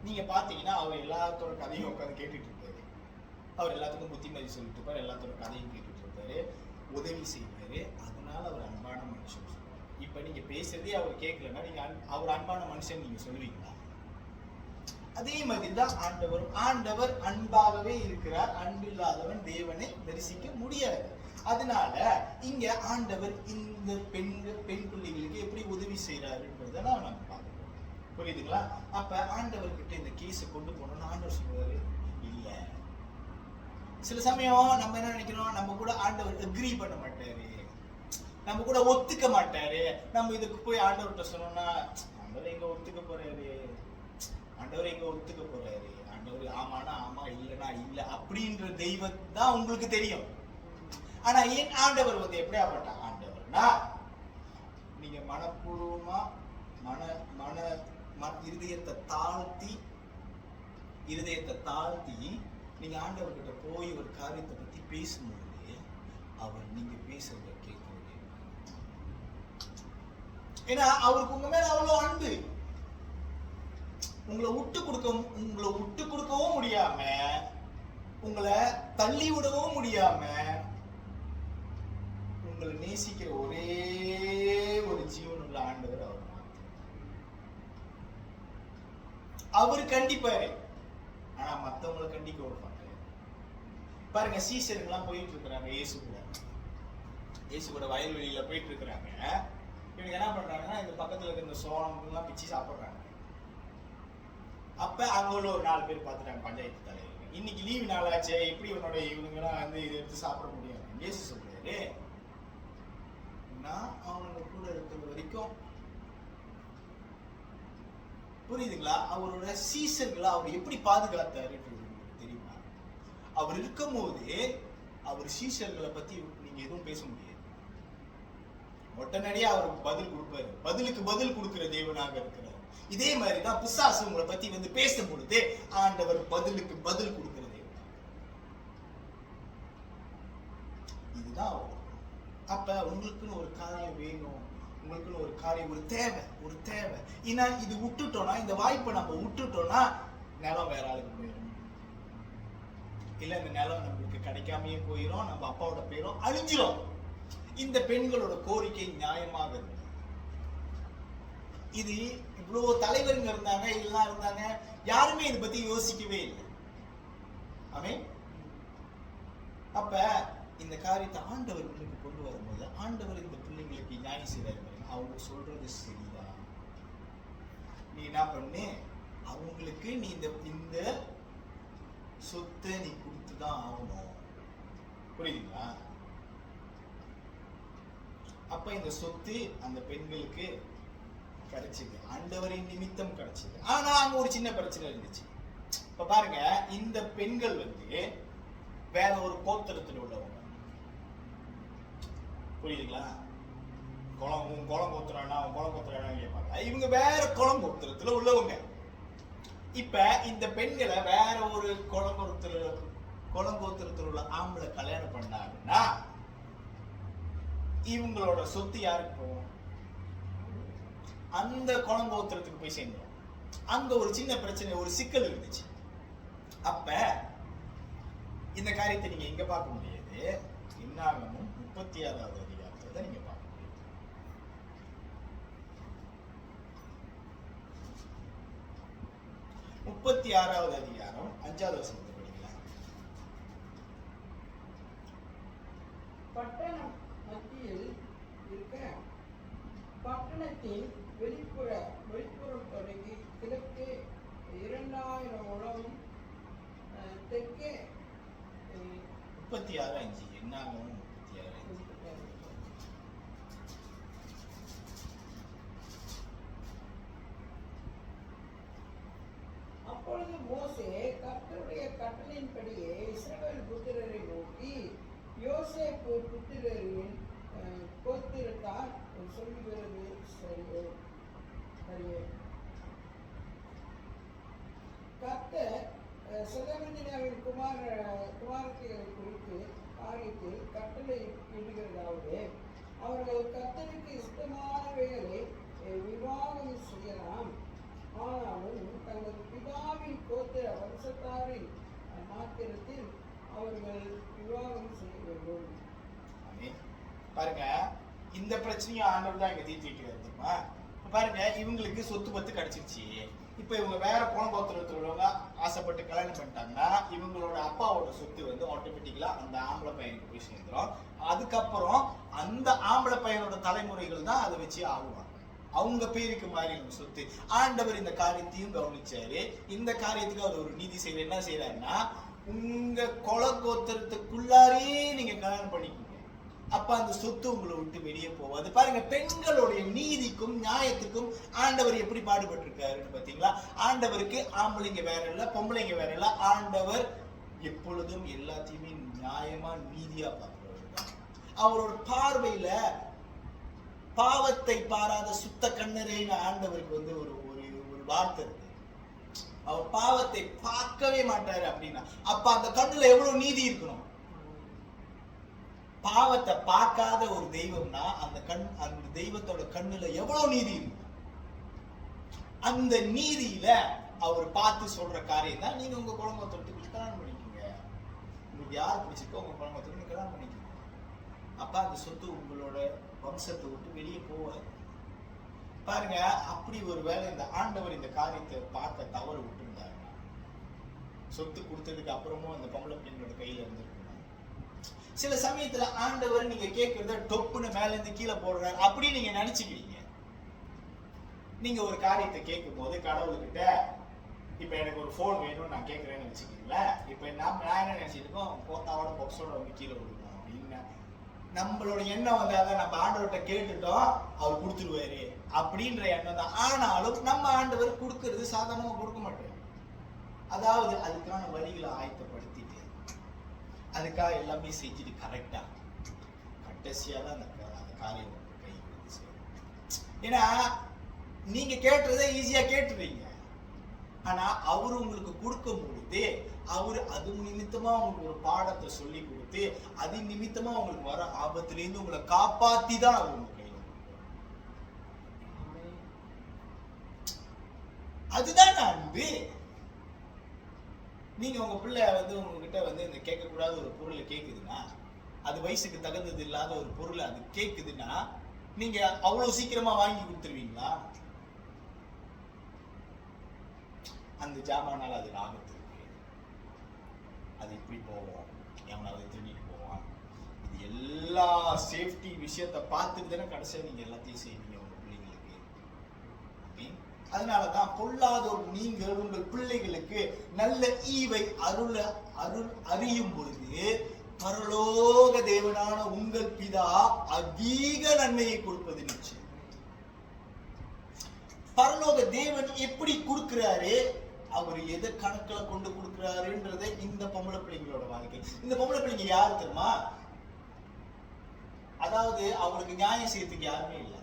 நீங்க பாத்தீங்கன்னா அவர் எல்லாத்தோட கதையும் உட்காந்து கேட்டுட்டு இருப்பாரு. அவர் எல்லாத்துக்கும் புத்திமதி சொல்லிட்டு இருப்பாரு, எல்லாத்தோட கதையும் கேட்டுட்டு இருப்பாரு, உதவி செய்வாரு. அதனால அவர் அன்பான மனுஷன் சொல்லுவாங்க. இப்ப நீங்க பேசுறதே அவர் கேட்கலன்னா நீங்க அவர் அன்பான மனுஷன் நீங்க சொல்லுவீங்களா? அதே மாதிரிதான் ஆண்டவர் அன்பாகவே இருக்கிறார். அன்பில்லாதவன் தேவனை தரிசிக்க முடியாது. அதனால இங்க ஆண்டவர் இந்த பெண் பிள்ளைகளுக்கு எப்படி உதவி செய்யறாருன்றத நம்ம பார்க்கணும். புரியுதுங்களா? அப்ப ஆண்டவர்கிட்ட இந்த கேஸை கொண்டு போனோம்னு ஆண்டவர் சொல்றாரு இல்ல. சில சமயம் நம்ம என்ன நினைக்கிறோம், நம்ம கூட ஆண்டவர் அக்ரி பண்ண மாட்டாரு, நம்ம கூட ஒத்துக்க மாட்டாரு. நம்ம இதுக்கு போய் ஆண்டவர்கிட்ட சொன்னோம்னா ஆண்டவர் எங்க ஒத்துக்க போறாரு, ஆண்டவர் ஆமானா ஆமா இல்லைன்னா இல்ல அப்படின்ற தெய்வம் தான் உங்களுக்கு தெரியும். ஆனா என் ஆண்டவர் வந்து எப்படியாப்பட்ட ஆண்டவர்னா, நீங்க மனப்பூர்வமா இருதயத்தை தாழ்த்தி நீங்க ஆண்டவர்கிட்ட போய் ஒரு காரியத்தை பத்தி பேசும்போது அவர் நீங்க பேசுறத கேட்கறது. ஏன்னா அவருக்கு உங்க மேல அவ்வளவு அன்பு. உங்களை விட்டு கொடுக்கவும் முடியாம, உங்களை தள்ளி விடவும் முடியாம, உங்களை நேசிக்கிற ஒரே ஒரு ஜீவன் உள்ள ஆண்டவர் அவர். அவரு கண்டிப்பாரு, ஆனா மத்தவங்களை கண்டிக்க விட மாட்டாரு. பாருங்க, சீசருங்கெல்லாம் போயிட்டு இருக்கிறாங்க இயேசு கூட வயல்வெளியில போயிட்டு இருக்கிறாங்க. இவங்க என்ன பண்றாங்கன்னா இந்த பக்கத்துல இருக்க இந்த சோளம் எல்லாம் பிச்சு சாப்பிடுறாங்க. அப்ப அங்க உள்ள ஒரு 4 பேர் பார்த்துட்டாங்க, பஞ்சாயத்து தலைவர். இன்னைக்கு லீவு நாளாச்சே, எப்படி இவனுங்கெல்லாம் வந்து இதை எடுத்து சாப்பிட முடியும்? இயேசு சொல்றாரு, நான் அவனுங்க கூட இருக்கிற வரைக்கும். புரியுதுங்களா? அவரோட சீசன்களை அவர் எப்படி பாதுகாத்தாரு தெரியுமா? அவர் இருக்கும் போது அவர் சீசன்களை பத்தி நீங்க எதுவும் பேச முடியாது. உடனடியா அவருக்கு பதில் கொடுப்பாரு. பதில் கொடுக்கிற தேவனாக இருக்கிறார். இதே மாதிரிதான் பிசாசு உங்களை பத்தி வந்து பேசும் பொழுது ஆண்டவர் பதிலுக்கு பதில் கொடுக்கிற தேவன். இதுதான் அவர். அப்ப உங்களுக்குன்னு ஒரு காரியம் வேணும், உங்களுக்குன்னு ஒரு காரியம், ஒரு தேவை. ஏன்னா இது விட்டுட்டோம்னா, இந்த வாய்ப்பை நம்ம விட்டுட்டோம்னா நிலம் வேற ஆளுக்கு போயிடும். இல்ல இந்த நிலம் நம்மளுக்கு கிடைக்காமயே போயிடும், நம்ம அப்பாவோட பேரும் அழிஞ்சிடும். இந்த பெண்களோட கோரிக்கை நியாயமாக இருக்கு. இது இவ்வளவு தலைவருங்க இருந்தாங்க, இதெல்லாம் இருந்தாங்க, யாருமே இதை பத்தி யோசிக்கவே இல்லை. ஆமென். அப்ப இந்த காரியத்தை ஆண்டவர் முன்னுக்கு கொண்டு வரும்போது ஆண்டவர் இந்த பிள்ளைங்களுக்கு நியாயம் செய்யறாரு. அவங்க சொல்றது சரிதான், நீ என்ன பண்ணு, அவங்களுக்கு நீ இந்த சொத்தை நீ கொடுத்துதான் ஆகணும். புரியுதுங்களா? அப்ப இந்த சொத்து அந்த பெண்களுக்கு கிடைச்சது, ஆண்டவரின் நிமித்தம் கிடைச்சது. ஆனா அங்க ஒரு சின்ன பிரச்சனை இருந்துச்சு. இப்ப பாருங்க, இந்த பெண்கள் வந்து வேற ஒரு கோத்திரத்தில் உள்ளவங்க. புரியுதுங்களா? குளம் கோத்திரம்னா கேட்பாங்க. இவங்க வேற குளம் கோத்திரத்துல உள்ளவங்க. இப்ப இந்த பெண்களை வேற ஒரு குளம் கோத்திரத்தில் உள்ள ஆம்பளை கல்யாணம் பண்ணாங்கன்னா இவங்களோட சொத்து யாருக்கு போகும்? அந்த குளங்கோத்திரத்துக்கு போய் சேர்ந்துடும். அங்க ஒரு சின்ன பிரச்சனை, ஒரு சிக்கல் இருந்துச்சு. அப்ப இந்த காரியத்தை நீங்க எங்க பார்க்க முடியாது? என்னாகமும் 36வது அதிகாரத்தை தான் நீங்க பார்க்க முடியும். 36வது அதிகாரம் 5வது வசனத்தை படிக்கலாம். பட்டணம் மத்தியில் இருக்க பட்டணத்தின் வெளிப்புறம் தொடங்கி கிழக்கே 2000 முழமும் தெற்கே 36:5 என்ன ஆகும்? 36:5. அப்பொழுது மோசே கர்த்தருடைய கட்டளையின்படியே இஸ்ரவேல் புத்திரரை நோக்கி, யோசேப்பு புத்திரரின் கோத்திரத்தார் சொல்லுகிறது சரியே. கர்த்தர் செலவினாவின் குமாரத்திகளை குறித்து காரியத்தில் கட்டளை இடுகிறதாவது, அவர்கள் கர்த்தருக்கு இஷ்டமானவைகளை விவாகம் செய்யலாம், ஆனாலும் தங்கள் பிதாவின் கோத்திர வம்சத்தாரின் மாத்திரத்தில் அவர்கள் விவாகம் செய்ய வேண்டும். பாருங்க, இந்த பிரச்சனையும் ஆண்டவர் தான் இங்க தீர்த்து வைக்கிறார் தெரியுமா? பாருங்க, இவங்களுக்கு சொத்து பத்து கிடைச்சிருச்சு. இப்ப இவங்க வேற கோத்திரத்தில் உள்ளவங்க ஆசைப்பட்டு கல்யாணம் பண்ணிட்டாங்கன்னா இவங்களோட அப்பாவோட சொத்து வந்து ஆட்டோமேட்டிக்கலா அந்த ஆம்பளை பையனுக்கு போய் சேர்ந்துடும். அதுக்கப்புறம் அந்த ஆம்பளை பையனோட தலைமுறைகள் தான் அதை வச்சு ஆகுவாங்க. அவங்க பேருக்கு மாறி சொத்து. ஆண்டவர் இந்த காரியத்தையும் கவனிச்சாரு. இந்த காரியத்துக்கு அவர் ஒரு நீதி செய்யற என்ன செய்யறாருன்னா, உங்க கோத்திரத்துக்குள்ளாரே நீங்க கல்யாணம் பண்ணிக்கோங்க, அப்ப அந்த சொத்து உங்களை விட்டு வெளியே போவாது. பாருங்க, பெண்களுடைய நீதிக்கும் நியாயத்துக்கும் ஆண்டவர் எப்படி பாடுபட்டு இருக்காருன்னு பாத்தீங்களா? ஆண்டவருக்கு ஆம்பளைங்க வேற இல்ல, பொம்பளைங்க வேற இல்ல. ஆண்டவர் எப்பொழுதும் எல்லாத்தையுமே நியாயமா நீதியா பார்க்கிறவர் தான். அவரோட பார்வையில பாவத்தை பாராத சுத்த கண்ணரேன்னு ஆண்டவருக்கு வந்து ஒரு ஒரு வார்த்தை இருக்கு. அவர் பாவத்தை பார்க்கவே மாட்டாரு அப்படின்னா அப்ப அந்த கண்ணுல எவ்வளவு நீதி இருக்கணும்? பாவத்தை பார்க்காத ஒரு தெய்வம்னா அந்த தெய்வத்தோட கண்ணுல எவ்வளவு நீதி இருக்கும்? அந்த நீதியில அவர் பார்த்து சொல்ற காரியம் தான், நீங்க உங்க குடும்பத்தொட்டுக்கு கல்யாணம் பண்ணிக்கோங்க, உங்களுக்கு யார் பிடிச்சிருக்கோ உங்க குடும்பத்தொட்டு கல்யாணம் பண்ணிக்கோங்க, அப்ப அந்த சொத்து உங்களோட வம்சத்தை விட்டு வெளியே போவாது. பாருங்க, அப்படி ஒரு வேளை இந்த ஆண்டவர் இந்த காரியத்தை பார்க்க தவறு விட்டுருந்தாருன்னா சொத்து கொடுத்ததுக்கு அப்புறமும் அந்த பொம்பளை பிள்ளைங்களோட கையில இருந்திருக்கணும். சில சமயத்துல ஆண்டவர் நீங்க கேட்கறத டொப்புன்னு மேல இருந்து கீழே போடுறாரு அப்படி நீங்க நினைச்சுக்கிறீங்க. நீங்க ஒரு காரியத்தை கேட்கும் போது கடவுள்கிட்ட, இப்ப எனக்கு ஒரு போன் வேணும்னு நான் கேட்கறேன்னு வச்சுக்கீங்களேன், இப்ப நான் என்ன நினைச்சிருக்கோம், போத்தாவோட பொக்ஸோட வந்து கீழே விடுவோம் அப்படின்னு நம்மளோட எண்ணம் வந்து அதை நம்ம ஆண்டவர்கிட்ட கேட்டுட்டோம், அவர் கொடுத்துருவாரு அப்படின்ற எண்ணம் தான். ஆனாலும் நம்ம ஆண்டவர் கொடுக்கறது சாதாரணமா கொடுக்க மாட்டாரு. அதாவது அதுக்கான வழிகளை ஆயத்தப்படுத்திட்டு அதுக்காக எல்லாமே செஞ்சுட்டு கரெக்டா கடைசியா தான் அந்த காரியம் கை கொடுத்து செய்யும். ஏன்னா நீங்க கேட்டுறதை ஈஸியா கேட்டுறீங்க, ஆனா அவரு உங்களுக்கு கொடுக்கும் பொழுது அவரு அது நிமித்தமா உங்களுக்கு ஒரு பாடத்தை சொல்லி கொடுத்து அது நிமித்தமா உங்களுக்கு வர ஆபத்துல இருந்து உங்களை காப்பாத்தி தான் அவர் உங்க கையில. அதுதான் அன்பு. நீங்க உங்க பிள்ளை வந்து உங்ககிட்ட வந்து இந்த கேட்கக்கூடாத ஒரு பொருளை கேட்குதுன்னா, அது வயசுக்கு தகுந்தது இல்லாத ஒரு பொருளை அது கேட்குதுன்னா நீங்க அவ்வளவு சீக்கிரமா வாங்கி கொடுத்துருவீங்களா? அந்த ஜாமானால அது ஆபத்து இருக்கு, அது இப்படி போவோம், எவனாவது திருடிட்டு போவான், இது எல்லா சேஃப்டி விஷயத்தை பார்த்துட்டு தானே கடைசியா நீங்க எல்லாத்தையும் செய்வீங்க உங்க பிள்ளைங்களுக்கு. அதனாலதான் பொல்லாதோர் நீங்கள் உங்கள் பிள்ளைகளுக்கு நல்ல ஈவை அறியும் பொழுது பரலோக தேவனான உங்கள் பிதா அதிக நன்மையை கொடுப்பது நிச்சயம். பரலோக தேவன் எப்படி கொடுக்கிறாரு, அவர் எதை கணக்குல கொண்டு கொடுக்கிறாருன்றதை இந்த பொம்பளை பிள்ளைங்களோட வாழ்க்கை. இந்த பொம்பளை பிள்ளைங்க யாரு தெரியுமா? அதாவது அவங்களுக்கு நியாயம் செய்யறதுக்கு யாருமே இல்லை,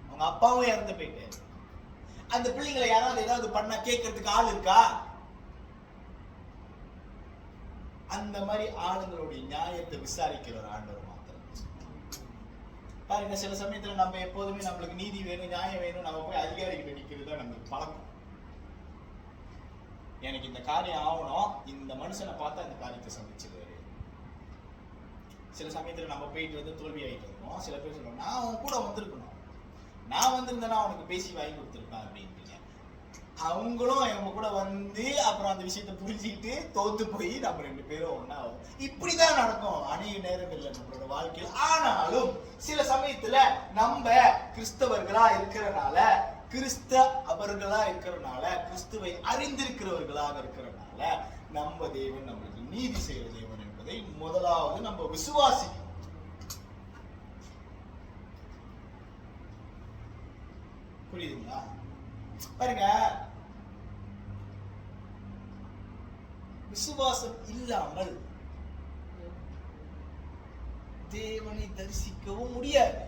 அவங்க அப்பாவும் இறந்து போயிட்டாரு. அந்த பிள்ளைங்களை யாராவது ஏதாவது பண்ண கேட்கறதுக்கு ஆள் இருக்கா? அந்த மாதிரி ஆளுங்களுடைய நியாயத்தை விசாரிக்கிற ஒரு ஆண்டவர் மாத்திரம். பாருங்க, சில சமயத்துல நம்ம எப்போதுமே நம்மளுக்கு நீதி வேணும், நியாயம் வேணும், நம்ம போய் அதிகாரிகிட்ட நிக்கிறது தான் நம்மளுக்கு பழக்கம். எனக்கு இந்த காரியம் ஆகணும், இந்த மனுஷனை பார்த்தா இந்த காரியத்தை சந்திச்சிருவாரு. சில சமயத்துல நம்ம போயிட்டு வந்து தோல்வி ஆகிட்டு இருக்கோம். சில பேர் சொல்லுவாங்க, நான் அவன் கூட வந்திருக்கணும், நான் வந்திருந்தேன்னா அவனுக்கு பேசி வாங்கி கொடுத்துருப்பேன் அப்படின்ட்டு. அவங்களும் அவங்க கூட வந்து அப்புறம் அந்த விஷயத்த புரிஞ்சுக்கிட்டு தோத்து போய் நம்ம ரெண்டு பேரும் ஒன்னா ஆகும். இப்படிதான் நடக்கும் அநேக நேரங்கள்ல நம்மளோட வாழ்க்கையில். ஆனாலும் சில சமயத்துல நம்ம கிறிஸ்தவர்களா இருக்கிறனால, கிறிஸ்துவை அறிந்திருக்கிறவர்களாக இருக்கிறனால நம்ம தேவன் நம்மளுக்கு நீதி செய்கிற தேவன் என்பதை முதலாவது நம்ம விசுவாசிக்கணும். புரியுதுங்களா? பாருங்க, விசுவாசம் இல்லாமல் தேவனை தரிசிக்கவும் முடியாது.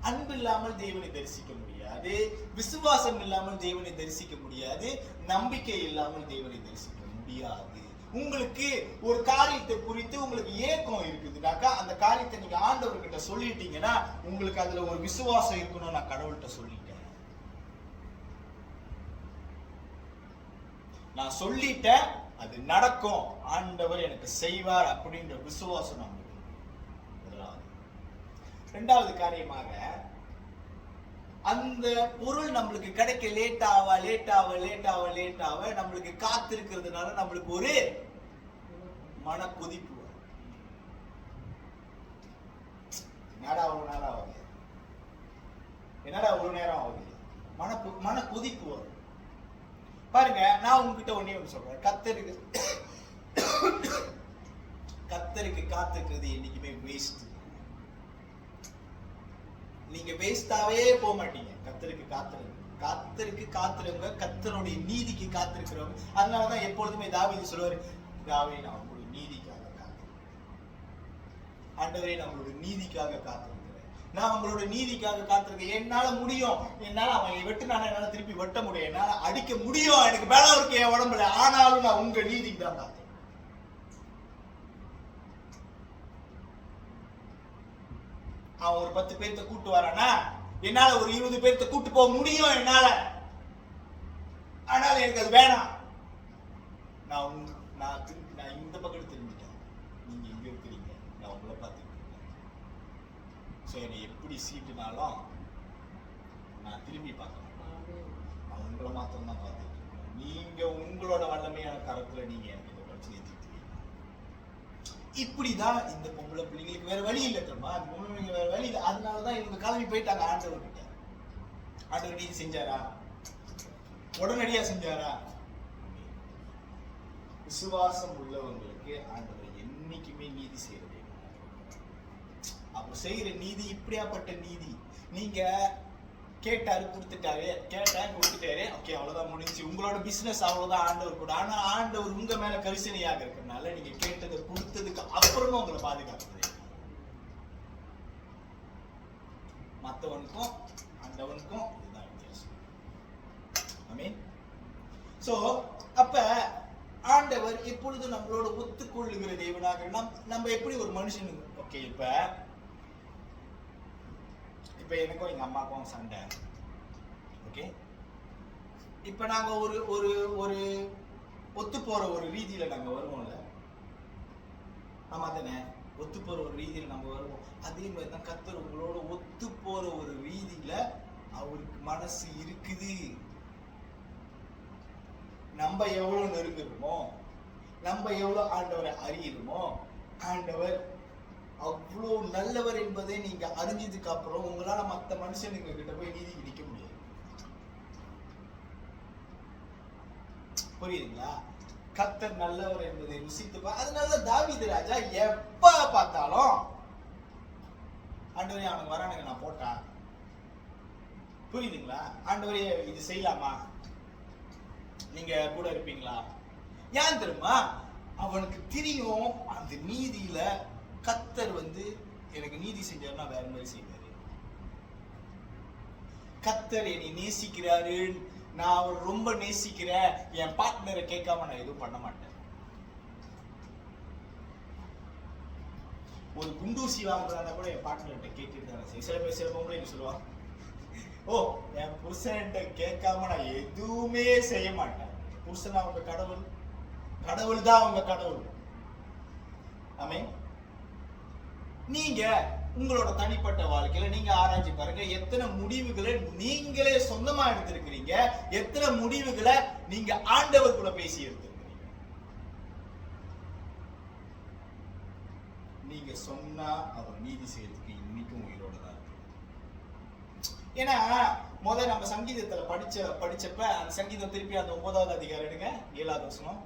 அன்பு இல்லாமல் தேவனை தரிசிக்க முடியாது, விசுவாசம் இல்லாமல் தேவனை தரிசிக்க முடியாது, நம்பிக்கை இல்லாமல் தேவனை தரிசிக்க முடியாது. உங்களுக்கு ஒரு காரியத்தை குறித்து உங்களுக்கு ஏக்கம் இருக்குதுனாக்கா அந்த காரியத்தை நீங்க ஆண்டவர்கிட்ட சொல்லிட்டீங்கன்னா உங்களுக்கு அதுல ஒரு விசுவாசம் இருக்கணும். நான் கடவுள்கிட்ட சொல்லிட்டேன், நான் சொல்லிட்டேன், அது நடக்கும், ஆண்டவர் எனக்கு செய்வார் அப்படின்ற விசுவாசம் நமக்கு. முதலாவது. இரண்டாவது காரியமாக, அந்த பொருள் நம்மளுக்கு கிடைக்க லேட் ஆக நம்மளுக்கு காத்திருக்கிறதுனால நம்மளுக்கு ஒரு மன கொதிப்பு வரும். என்னடா அவ்வளவு நேரம் ஆகுது, என்னடா அவ்வளவு நேரம் ஆகுது, மன கொதிப்பு வரும். பாருங்க, நான் உங்ககிட்ட ஒண்ணு சொல்றேன், கத்தருக்கு காத்திருக்கிறது என்னைக்குமே வேஸ்ட். நீங்க வேஸ்டாவே போக மாட்டீங்க. கத்தருக்கு காத்திருங்க, கத்தருடைய நீதிக்கு காத்திருக்கிறவங்க. அதனாலதான் எப்பொழுதுமே தாவீது சொல்லுவாரு, தாவீது நான் உங்களுடைய நீதிக்காக காத்திருக்கிறேன், ஆண்டவரே நம்மளுடைய நீதிக்காக காத்திருக்கிறேன், நான் உங்களோட நீதிக்காக காத்திருக்கேன். என்னால முடியும், என்னால அவன் வெட்டுனால என்னால திருப்பி வெட்ட முடியும், என்னால அடிக்க முடியும், எனக்கு பலம் இருக்கு என் உடம்புல, ஆனாலும் நான் உங்க நீதிக்கு தான் காத்திருக்கேன். அவன் ஒரு 10 பேர்த்த கூட்டு வரானா, என்னால ஒரு 20 பேர்த்த கூட்டு போக முடியும் என்னால, ஆனாலும் எனக்கு அது வேணாம், நான் இந்த பக்கம் திரும்பிட்டேன், நீங்க இங்க இருக்கிறீங்க, நான் உங்களை பார்த்துட்டு இருக்கேன். சோ என்னை எப்படி சீட்டுனாலும் நான் திரும்பி பார்க்கணும், நான் உங்களை மாத்திரம் தான் பார்த்துட்டு இருக்கேன். நீங்க உங்களோட வல்லமையான கரத்துல நீங்க எனக்கு இந்த பிரச்சனையை தீர்த்துவீங்க. இப்படிதான் இந்த பொம்பளை பிள்ளைங்களுக்கு வேற வழி இல்லை தெரியுமா, அந்த பொம்பளை பிள்ளைங்க வேற வழி இல்லை. அதனாலதான் இவங்க கிளம்பி போயிட்டாங்க ஆண்டவர்கிட்ட. ஆண்டவர் நீதி செஞ்சாரா? உடனடியா செஞ்சாரா? விசுவாசம் உள்ளவங்களுக்கு ஆண்டவர் என்னைக்குமே நீதி செய்யறது. அவர் செய்யற நீதி இப்படியாப்பட்ட நீதி. நீங்க கேட்டாரு கொடுத்துட்டாரு, ஓகே அவ்வளவுதான் முடிஞ்சு, உங்களோட பிசினஸ் அவ்வளவுதான் ஆண்டவர் கூட. ஆனா ஆண்டவர் உங்க மேல கரிசனையாக இருக்கிறதுனால நீங்க கேட்டதை கொடுத்ததுக்கு அப்புறமும் உங்களை பாதுகாக்கிறது. மற்றவனுக்கும் ஆண்டவனுக்கும் இதுதான் வித்தியாசம். ஆமென். சோ அப்ப ஆண்டவர் எப்பொழுதும் நம்மளோட ஒத்துக்கொள்ளுகிற தேவனாக. நம்ம எப்படி ஒரு மனுஷன், ஓகே இப்ப எனக்கும் எங்க அம்மாக்கும் சண்டை, ஓகே, இப்ப நாங்க ஒரு ஒரு ஒரு ஒத்து போற ஒரு ரீதியில நாங்க வருவோம்ல, ஆமா தானே, ஒத்து போற ஒரு ரீதியில நம்ம வருவோம். அதே மாதிரி தான் கர்த்தர் உங்களோட ஒத்து போற ஒரு ரீதியில அவருக்கு மனசு இருக்குது. நம்ம எவ்வளவு நெருங்குறோமோ, நம்ம எவ்வளவு ஆண்டவரை அறியுறோமோ, ஆண்டவர் அவ்வளவு நல்லவர் என்பதை நீங்க அறிஞ்சதுக்கு அப்புறம் உங்களால மத்த மனுஷனுங்க கிட்ட போய் நீதிக்கு நிக்க முடியாது. புரியுதுங்களா? கர்த்தர் நல்லவர் என்பதை ருசித்து அதனால தாவீது ராஜா எப்ப பார்த்தாலும் ஆண்டவரே அவனுக்கு வரானுங்க நான் போட்டேன், புரியுதுங்களா, ஆண்டவரே இது செய்யலாமா, நீங்க கூட இருப்பீங்களா? ஏன் தெரியுமா? அவனுக்கு தெரியும் அந்த நீதியில கர்த்தர் எனக்கு நீதி செஞ்சாருன்னா வேற மாதிரி செய்வாரு. கர்த்தர் என்னை நேசிக்கிறாரு, நான் அவர் ரொம்ப நேசிக்கிறேன், என் பார்ட்னரை கேட்காம நான் எதுவும் பண்ண மாட்டேன். ஒரு குண்டூசி வாங்குறாங்க கூட என் பார்ட்னர்கிட்ட கேட்டுட்டு தான் செய்யும். சில பொம்பளை சொல்லுவாங்க, ஓ என் புருஷன்கிட்ட கேட்காம நான் எதுவுமே செய்ய மாட்டேன். புருஷன் அவங்க கடவுள், கடவுள் தான் அவங்க கடவுள். ஆமென். நீங்க உங்களோட தனிப்பட்ட வாழ்க்கையில நீங்க ஆராய்ச்சி பாருங்க, எத்தனை முடிவுகளை நீங்களே சொந்தமா எடுத்திருக்கிறீங்க, எத்தனை முடிவுகளை நீங்க ஆண்டவர் கூட பேசி எடுத்திருக்கிறீங்க. நீங்க சொன்னா அவர் நீதி செய்யறதுக்கு இன்னைக்கும் உயிரோட தான் இருக்கு. ஏன்னா நம்ம சங்கீதத்துல படிச்சப்ப அந்த சங்கீதம் திருப்பி அந்த 9வது அதிகாரம் எடுங்க, 7வது வசனம்.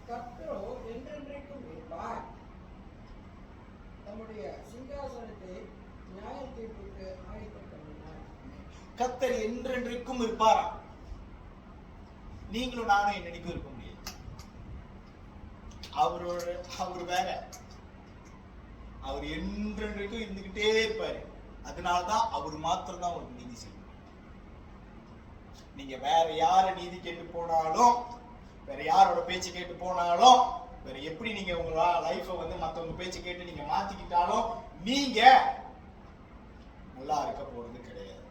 கர்த்தரோ என்றென்றைக்கும் இருப்பார், தம்முடைய சிங்காசனத்தை நியாய தீர்ப்புக்கு ஆயத்தம் பண்ணினார். கர்த்தர் என்றென்றைக்கும் இருப்பாரா? நீங்களும் நானும் என்னைக்கும் இருக்க முடியாது. அவர் வேற, அவர் என்றென்றைக்கும் இருந்துகிட்டே இருப்பாரு. அதனாலதான் அவர் மாத்திரம் தான் ஒரு நீதி செய்யும். நீங்க வேற யார நீதி கேட்டு போனாலும், வேற யாரோட பேச்சு கேட்டு போனாலும், வேற எப்படி நீங்க உங்க லைஃப மத்தவங்க பேச்சு கேட்டு நீங்க மாத்திக்கிட்டாலும் நீங்க நல்லா இருக்க போறது கிடையாது.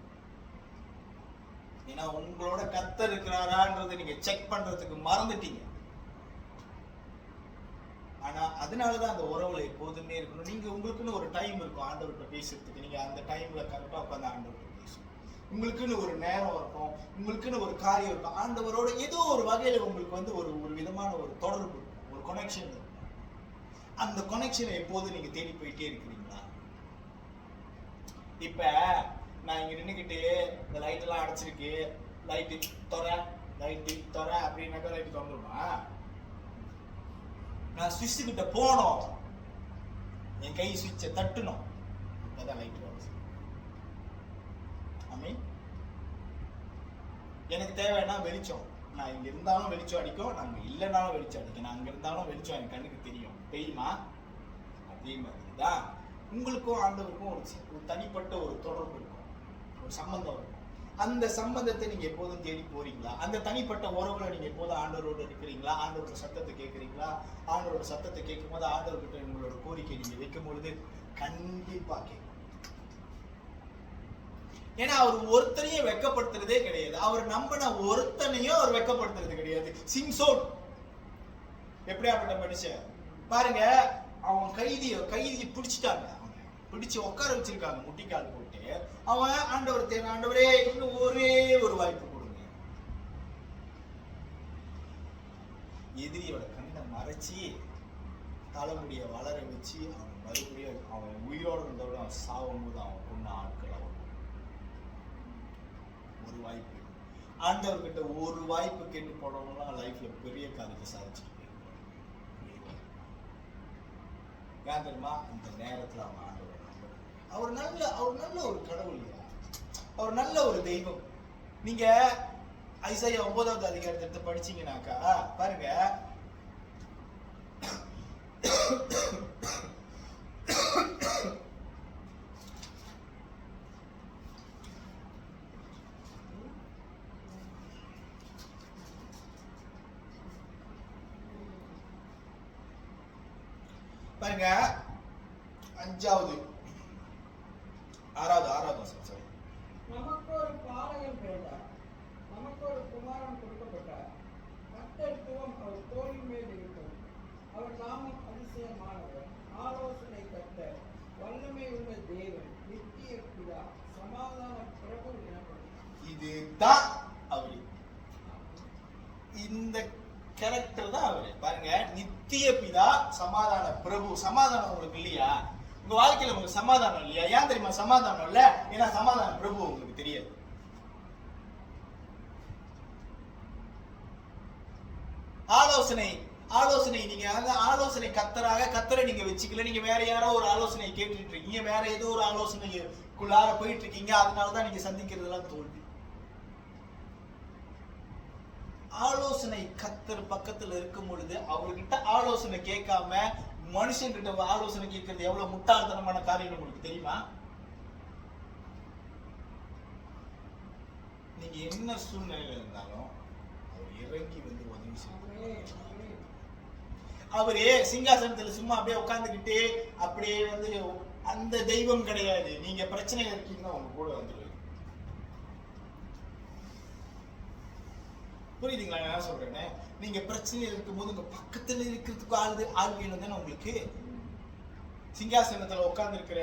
ஏன்னா உங்களோட கர்த்தர் இருக்கிறாரான்றதை நீங்க செக் பண்றதுக்கு மறந்துட்டீங்க. ஆனா அதனாலதான் அந்த உறவுல எப்போதுமே இருக்கணும். நீங்க உங்களுக்குன்னு ஒரு டைம் இருக்கும் ஆண்டவர்கிட்ட பேசுறதுக்கு. நீங்க அந்த டைம்ல கரெக்டா உட்காந்து ஆண்டவர்கிட்ட பேசணும். உங்களுக்குன்னு ஒரு நேரம் இருக்கும், உங்களுக்குன்னு ஒரு காரியம் இருக்கும். ஆண்டவரோட ஏதோ ஒரு வகையில உங்களுக்கு ஒரு விதமான ஒரு தொடர்பு, ஒரு கனெக்ஷன் இருக்கும். அந்த கனெக்ஷனை எப்போது நீங்க தேடி போயிட்டே இருக்கிறீங்களா? இப்ப நான் இங்க நின்னுக்கிட்டு இந்த லைட் எல்லாம் அடைச்சிருக்கு, லைட்டு தொற அப்படின்னாக்கா லைட் திறந்துருமா? நான் சுவிட்ச் கிட்ட போனோம், என் கை சுவிட்சை தட்டணும், அப்பதான் லைட் வரும். எனக்கு தேவைன்னா வெளிச்சம். நான் இங்க இருந்தாலும் வெளிச்சம் அடிக்கும், நாங்க இல்லைனாலும் வெளிச்சம் அடிக்கும். நான் அங்க இருந்தாலும் வெளிச்சம் என் கண்ணுக்கு தெரியும். தெரியுமா? அதே மாதிரிதான் உங்களுக்கும் ஆண்டவருக்கும் ஒரு தனிப்பட்ட ஒரு தொடர்பு இருக்கும், ஒரு சம்பந்தம் இருக்கும். அந்த சம்பந்தத்தை நீங்க எப்போதும் தேடி போறீங்களா? அந்த தனிப்பட்ட உறவுல நீங்க எப்போதும் ஆண்டவரோட இருக்கிறீங்களா? ஆண்டவரோட சத்தத்தை கேட்கறீங்களா? ஆண்டவரோட சத்தத்தை கேட்கும் போது ஆண்டவர்கிட்ட உங்களோட கோரிக்கை நீங்க வைக்கும் பொழுது கண்டிப்பா கேட்கும். ஏன்னா அவர் ஒருத்தனையும் வெக்கப்படுத்துறதே கிடையாது. அவர் நம்பின ஒருத்தனையும் அவர் வெக்கப்படுத்துறது கிடையாது. சிம்சோன் எப்படியாப்பட்ட மனுஷன் பாருங்க. அவன் கைதியை பிடிச்சிட்டாங்க, பிடிச்சு உட்கார வச்சிருக்காங்க முட்டிக்கால் போட்டு. அவன் ஆண்டவரே இன்னும் ஒரே ஒரு வாய்ப்பு கொடுங்க. எதிரியோட கண்ணை மறைச்சி தலைமுடிய வளர வச்சு அவன் மறுபடியும் அவன் உயிரோடு இருந்தோட அவன் சாவும் போது அவன் கொண்ட ஆட்கள் ஒரு வாய்ப்பு. ஆண்டவர்கிட்ட ஒரு வாய்ப்பு கேட்டு போனவங்களாம் லைஃப்ல பெரிய காரியத்தை சாதிச்சுட்டு போயிருக்காங்க. ஏன் தெரியுமா? இந்த நேரத்துல அவன் ஆண்டவர் அவர் நல்ல ஒரு கடவுள், அவர் நல்ல ஒரு தெய்வம். நீங்க ஐசாயா 9வது அதிகாரத்தை படிச்சீங்கன்னாக்கா பாருங்க, பாருங்க 6வது வசனம். நமக்கு ஒரு பாலகன் பிறந்தார், நமக்கு ஒரு குமாரன் கொடுக்கப்பட்டார். கர்த்தத்துவம் அவர் தோளின் மேல் இருக்கும். அவர் நாமம் அதிசயமானவர், ஆலோசனை கர்த்தர், வல்லமை உள்ள தேவன், நித்திய பிதா, சமாதான பிரபு எனப்படும். இதுதான் அவரு. இந்த கேரக்டர் தான் அவரு. பாருங்க, நித்திய பிதா, சமாதான பிரபு. சமாதானம் உங்களுக்கு இல்லையா? உங்க வாழ்க்கையில உங்களுக்கு சமாதானம் இல்லையா? ஏன் தெரியுமா சமாதானம் இல்ல? ஏன்னா சமாதான பிரபு உங்களுக்கு தெரியாது. ஆலோசனை நீங்க ஆலோசனை கத்தரை நீங்க வச்சுக்கல. நீங்க வேற யாரோ ஒரு ஆலோசனை கேட்டுட்டு இருக்கீங்க, வேற ஏதோ ஒரு ஆலோசனைக்குள்ளார போயிட்டு இருக்கீங்க. அதனாலதான் நீங்க சந்திக்கிறதெல்லாம் தோல்வி. ஆலோசனை கத்தர் பக்கத்துல இருக்கும் பொழுது அவர்கிட்ட ஆலோசனை கேட்காம மனுஷன் கிட்ட ஆலோசனை கேட்கறது எவ்வளவு முட்டாள்தனமான காரியம் உங்களுக்கு தெரியுமா? நீங்க என்ன சூழ்நிலையில இருந்தாலும் அவர் இறங்கி உதவி செய்வார். அவரு சிங்காசனத்துல சும்மா அப்படியே உட்கார்ந்துகிட்டு அப்படியே அந்த தெய்வம் கிடையாது. நீங்க பிரச்சனை இருக்கீங்கன்னா உங்க கூட வந்துருவாரு. புரியுதுங்களா என்ன சொல்றேன்னு? நீங்க பிரச்சனை இருக்கும் போது உங்க பக்கத்துல இருக்கிறதுக்கு ஆள் வேணும் தானே உங்களுக்கு. சிங்காசனத்துல உட்கார்ந்து இருக்கிற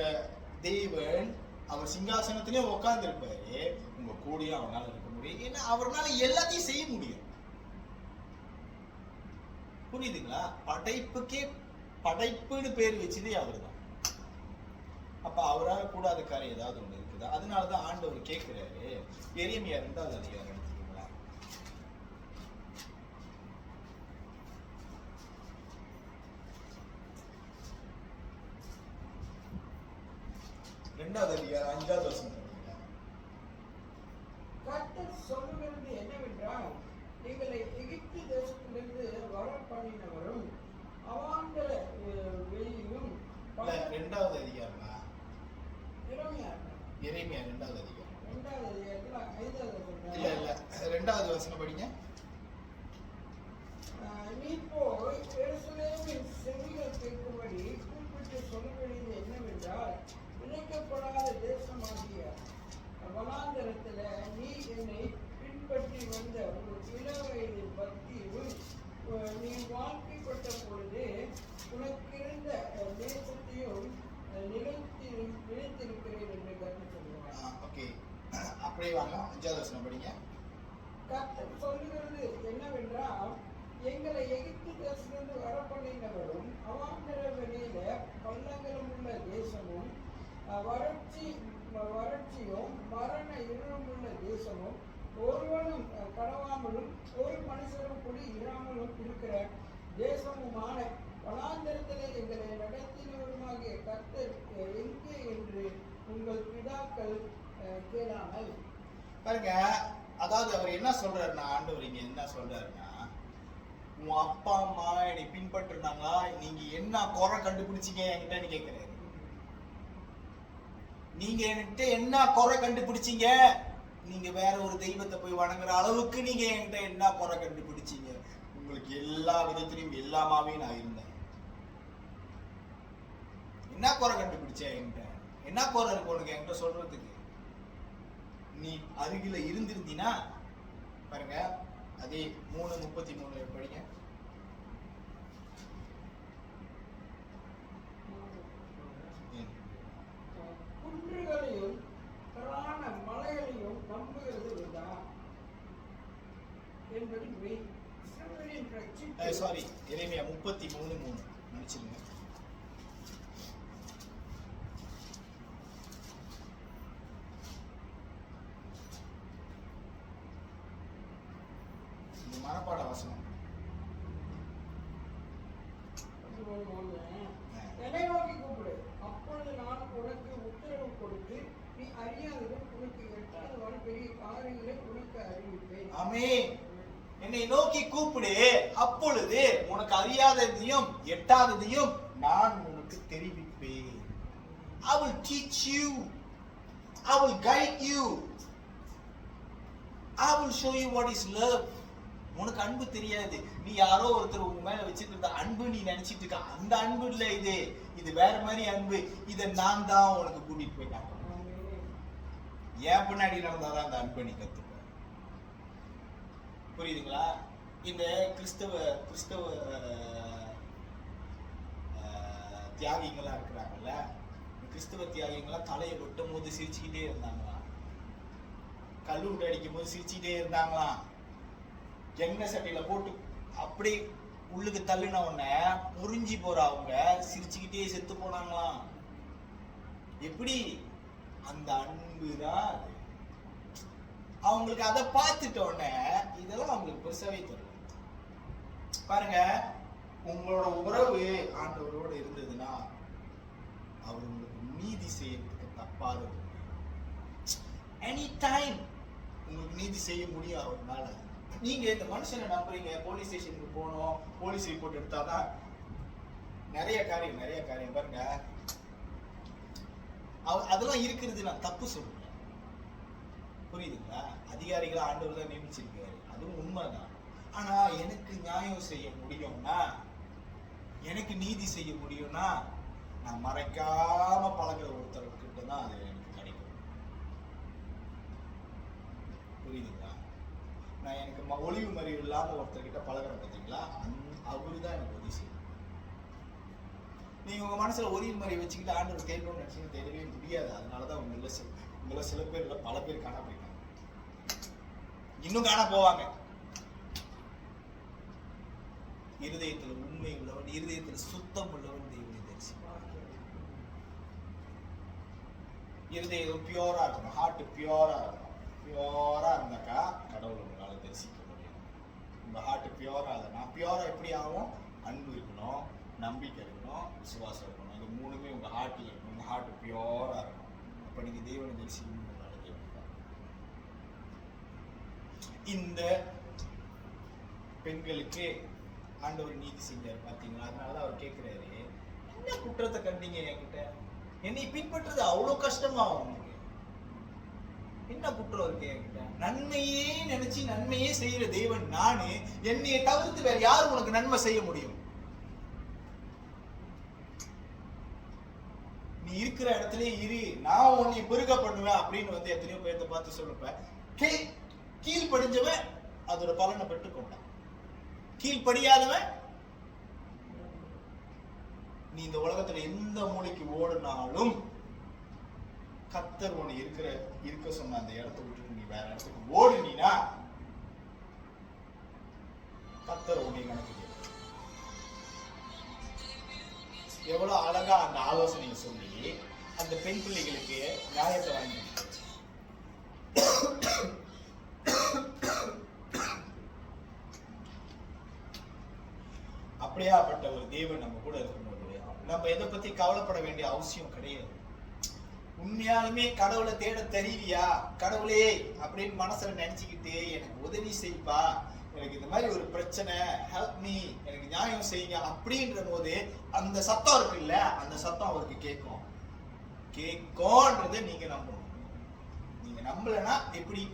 தேவன் அவர் சிங்காசனத்திலே உட்கார்ந்து இருப்பாரு, உங்க கூடயும் அவரால் இருக்க முடியும். ஏன்னா அவர்னால எல்லாத்தையும் செய்ய முடியும். புரியுதுங்களா? படைப்புக்கே படைப்புன்னு பேர் வச்சதே அவர் தான். அப்ப அவரால் கூடாத காரியம் ஏதாவது ஒண்ணு இருக்குதா? அதனாலதான் ஆண்டவர் கேட்கிறாரு. எரேமியா 2வது அதிகாரம் எடுத்துக்கீங்களா? 2வது அதிகாரம் 5வது வசனம் படிங்க. கர்த்தர் சொல்லுகிறது என்னவென்றால், எங்களை எகிப்து தேசத்திலிருந்து வர பண்ணினவரும் அவாந்தர வெளியிலும் 2வது அதிகாரமா? எரேமியா எரேமியா 2வது அதிகாரம். 2வது அதிகாரத்துல 5வது வசனம். இல்ல 2வது வசனம் படிங்க. நீ போய் எருசலேமின் செவிகள் கேட்கும்படி கூப்பிட்டு சொல்ல வேண்டியது என்னவென்றால், இணைக்கப்படாத தேசமாகிய வனாந்தரத்தில் நீ என்னை பின்பற்றி வந்த ஒரு இளவயதின் பக்தியும் நீ வாழ்க்கைப்பட்ட பொழுது உனக்கிருந்த தேசத்தையும் நிலைத்திருக்கிறேன் என்று கருத்து சொல்லுவார். ஓகே, அப்படியே வாங்க. 5வது வசனம் படிங்க. கர்த்தர் சொல்லுகிறது என்னவென்றால், எங்களை எகிப்து தேசத்திலிருந்து வர பண்ணினவரும் அவாந்தர வெளியில பள்ளங்களும் உள்ள தேசமும் வறட்சியும் மரண இருளும் உள்ள தேசமும் ஒருவனும் கடவாமலும் ஒரு மனுஷரும் குடி இராமலும் இருக்கிற தேசமுமான வனாந்தரத்திலே எங்களை நடத்தினவருமாகிய கர்த்தர் எங்கே என்று உங்கள் பிதாக்கள் கேளாமல். பாருங்க, அதாவது அவர் என்ன சொல்றாருன்னா, ஆண்டவர் இங்க என்ன சொல்றாருன்னா, உன் அப்பா அம்மா என்னை பின்பற்றுனாங்களா, நீங்க என்ன குறை கண்டுபிடிச்சீங்க என்கிட்ட கேட்கிறாரு. நீங்க என்கிட்ட என்ன குறை கண்டுபிடிச்சீங்க? நீங்க வேற ஒரு தெய்வத்தை போய் வணங்குற அளவுக்கு நீங்க என்கிட்ட என்ன குறை கண்டுபிடிச்சீங்க? உங்களுக்கு எல்லா விதத்திலையும் எல்லாமாவே நான் இருந்தேன். என்ன குறை கண்டுபிடிச்சேன் என்கிட்ட? என்ன குறை இருக்கு உனக்கு என்கிட்ட சொல்றதுக்கு? நீ அருகில இருந்திருந்தீனா பாருங்க, அதே 3:33 படிங்க. குன்றுகளையும் பிராண மலைகளையும் நம்புகிறது விடா என்பது மெய். சாரி, எரேமியா 33:3 நினைச்சிருங்க. மனப்பாட வசனம். என்னை நோக்கி கூப்பிடு, அப்பொழுது நான் உனக்கு உத்தரவு கொடுத்து நீ அறியாததும் உனக்கு எட்டாதவாறு பெரிய காரியங்களை உனக்கு அறிவிப்பேன். ஆமென். என்னை நோக்கி கூப்பிடு, அப்பொழுது உனக்கு அறியாததையும் எட்டாததையும் நான் உனக்கு தெரிவிப்பேன். I will teach you. I will guide you. I will show you what is love. உனக்கு அன்பு தெரியாது. நீ யாரோ ஒருத்தர் உங்க மேல வச்சிருந்த அன்பு நீ நினைச்சிட்டு இருக்க. அந்த அன்பு இல்ல இது. இது வேற மாதிரி அன்பு. இதை நான் தான் உனக்கு கூட்டிட்டு போய் காட்டுறேன். ஏன் பின்னாடி நடந்தாதான் அந்த அன்பை நீ கத்துப்ப. புரியுதுங்களா? இந்த கிறிஸ்தவ தியாகிகளா இருக்கிறாங்கல்ல, கிறிஸ்தவ தியாகிகளா தலையை வெட்டும் போது சிரிச்சுக்கிட்டே இருந்தாங்களாம். கல்லூண்டு அடிக்கும் போது சிரிச்சுக்கிட்டே இருந்தாங்களாம். எண்ணெய் சட்டையில போட்டு அப்படி உள்ளுக்கு தள்ளின உடனே முறிஞ்சி போற அவங்க சிரிச்சுக்கிட்டே செத்து போனாங்களாம். எப்படி? அந்த அன்பு தான் அது. அவங்களுக்கு அதை பார்த்துட்ட உடனே இதெல்லாம் அவங்களுக்கு பெருசாவே தெரியல. பாருங்க, உங்களோட உறவு ஆண்டவரோடு இருந்ததுன்னா அவர் உங்களுக்கு நீதி செய்யறதுக்கு தப்பாத எனி டைம் உங்களுக்கு நீதி செய்ய முடியும் அவர்னால. நீங்க இந்த மனுஷனை நம்புறீங்க, போலீஸ் ஸ்டேஷனுக்கு போகணும், போலீஸ் ரிப்போர்ட் எடுத்தாதான் நிறைய காரியம் பாருங்க. அதெல்லாம் இருக்கிறது நான் தப்பு சொல்றேன். புரியுதுங்களா? அதிகாரிகளை ஆண்டவர் தான் நியமிச்சிருக்காரு, அதுவும் உண்மைதான். ஆனா எனக்கு நியாயம் செய்ய முடியும்னா, எனக்கு நீதி செய்ய முடியும்னா, நான் மறைக்காம பழகிற ஒருத்தர்கிட்ட தான் அது எனக்கு கிடைக்கும். புரியுதுங்களா? நான் எனக்கு ஒளிவு மறிவு இல்லாம ஒருத்தர்கிட்ட பழகிறேன் பார்த்தீங்களா, அவரு தான் எனக்கு உதவி செய்யும். நீங்க உங்க மனசுல ஒரே மாதிரி வச்சுக்கிட்டு ஆண்டவர் தேடணும்னு நினைச்சீங்க, தேடவே முடியாது. அதனாலதான் உங்களை சில பேர் இல்ல பல பேர் காண போயிருக்காங்க, இன்னும் காண போவாங்க. இருதயத்துல உண்மை உள்ளவன், இருதயத்துல சுத்தம் உள்ளவன் தேவனை தரிசிப்பான். இருதயம் பியூரா இருக்கணும், ஹார்ட் பியூரா இருக்கணும். பியூரா இருந்தாக்கா கடவுளை உங்களால தரிசிக்க முடியும். உங்க ஹார்ட் பியூரா இல்லைன்னா, பியூரா எப்படி ஆகும்? அன்பு இருக்கணும், நம்பிக்கை இருக்கணும், விசுவாசம் இருக்கணும். இது மூணுமே உங்க ஹார்ட்ல இருக்கணும். உங்க ஹார்ட் பியூரா இருக்கணும். அப்ப நீங்க தேவனை தரிசிக்கணும். இந்த பெண்களுக்கு ஆண்டவர் நீதி செஞ்சார் பாத்தீங்களா? அதனாலதான் அவர் கேட்கிறாரு, என்ன குற்றத்தை கண்டீங்க என்கிட்ட? என்னை பின்பற்றது அவ்வளவு கஷ்டமா உங்களுக்கு? என்ன குற்றம் இருக்கு என்கிட்ட? நன்மையே நினைச்சு நன்மையே செய்யற தேவன் நானு, என்னைய தவிர்த்து வேற யாரும் உனக்கு நன்மை செய்ய முடியும்? நீ இருக்கிற இடத்துல இரு, நான் உன்னை பெருக பண்ணுவேன் அப்படின்னு வந்து எத்தனையோ பேர்த்த பார்த்து சொல்லுப்ப. கீழ்படிஞ்சவன் அதோட பலனை பெற்றுக்கொண்டான், கீழ்படியாதவன் நீ இந்த உலகத்துல எந்த மூலைக்கு ஓடுனாலும் கர்த்தர் உன்னை இருக்க சொன்ன அந்த இடத்தை விட்டு நீ வேற இடத்துக்கு ஓடுனா கர்த்தர் உன்னை கணக்கு. எவ்வளவு அழகா அந்த ஆலோசனையை சொல்லி அந்த பெண் பிள்ளைகளுக்கு நியாயத்தை வாங்கி அப்படியாப்பட்ட ஒரு தேவன் நம்ம கூட இருக்கும்போது நம்ம எதை பத்தி கவலைப்பட வேண்டிய அவசியம் கிடையாது. உண்மையாலுமே கடவுளை தேட தெரியலையா, கடவுளே அப்படின்னு மனசுல நினைச்சுக்கிட்டு எனக்கு உதவி செய்ப்பா, எனக்கு இந்த மாதிரி ஒரு பிரச்சனை, ஹெல்ப் மீ, எனக்கு நியாயம் செய்யுங்க அப்படின்ற போது அந்த சத்தம் இருக்கு இல்ல, அந்த சத்தம் அவருக்கு கேட்கும்ன்றதை நீங்க நம்பணும். நீங்க நம்பலன்னா எப்படி?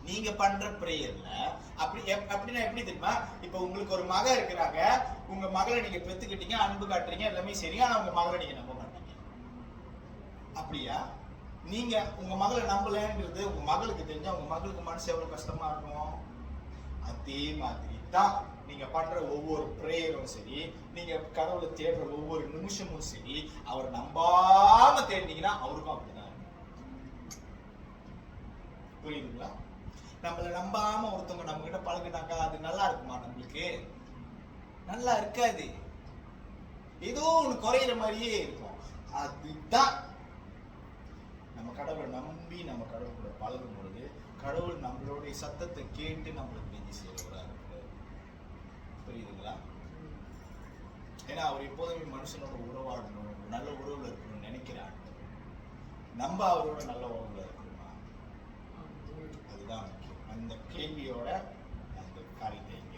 நீங்க பண்ற பிரேயர்ல அப்படின்னா எப்படி தெரியுமா? இப்ப உங்களுக்கு ஒரு மக இருக்கிறாங்க, உங்க மகளை நீங்க பெத்துக்கிட்டீங்க, அன்பு காட்டுறீங்க, எல்லாமே சரி. ஆனா உங்க மகளை நீங்க நம்ப மாட்டீங்க. அப்படியா? நீங்க உங்க மகளை நம்பலன்றது உங்க மகளுக்கு தெரிஞ்சா உங்க மகளுக்கு மனசு எவ்வளவு கஷ்டமா இருக்கும்? அதே மாதிரி தான் நீங்க பண்ற ஒவ்வொரு பிரேயரும் சரி, நீங்க கடவுளை தேடுற ஒவ்வொரு நிமிஷமும் சரி, அவர் நம்பாம தேடினீங்கன்னா அவருக்கும் அப்படிதான். புரியுதுங்களா? நம்மள நம்பாம ஒருத்தவங்க நம்ம கிட்ட பழகினாக்கா அது நல்லா இருக்குமா? நம்மளுக்கு நல்லா இருக்காது, ஏதோ ஒண்ணு குறையிற மாதிரியே இருக்கும். அதுதான் நம்ம கடவுளை நம்பி நம்ம கடவுள் கூட பழகும் பொழுது கடவுள் நம்மளுடைய சத்தத்தை கேட்டு நம்மளுக்கு நீதி செய்யறவரா இருக்கிறார். புரியுதுங்களா? ஏன்னா அவர் எப்போதுமே மனுஷனோட உறவாடணும், நல்ல உறவுல இருக்கணும்னு நினைக்கிறார். நம்ம அவரோட நல்ல உறவுல இருக்கணுமா? அதுதான் முக்கியம். அந்த கேள்வியோட அந்த காரியத்தை இங்க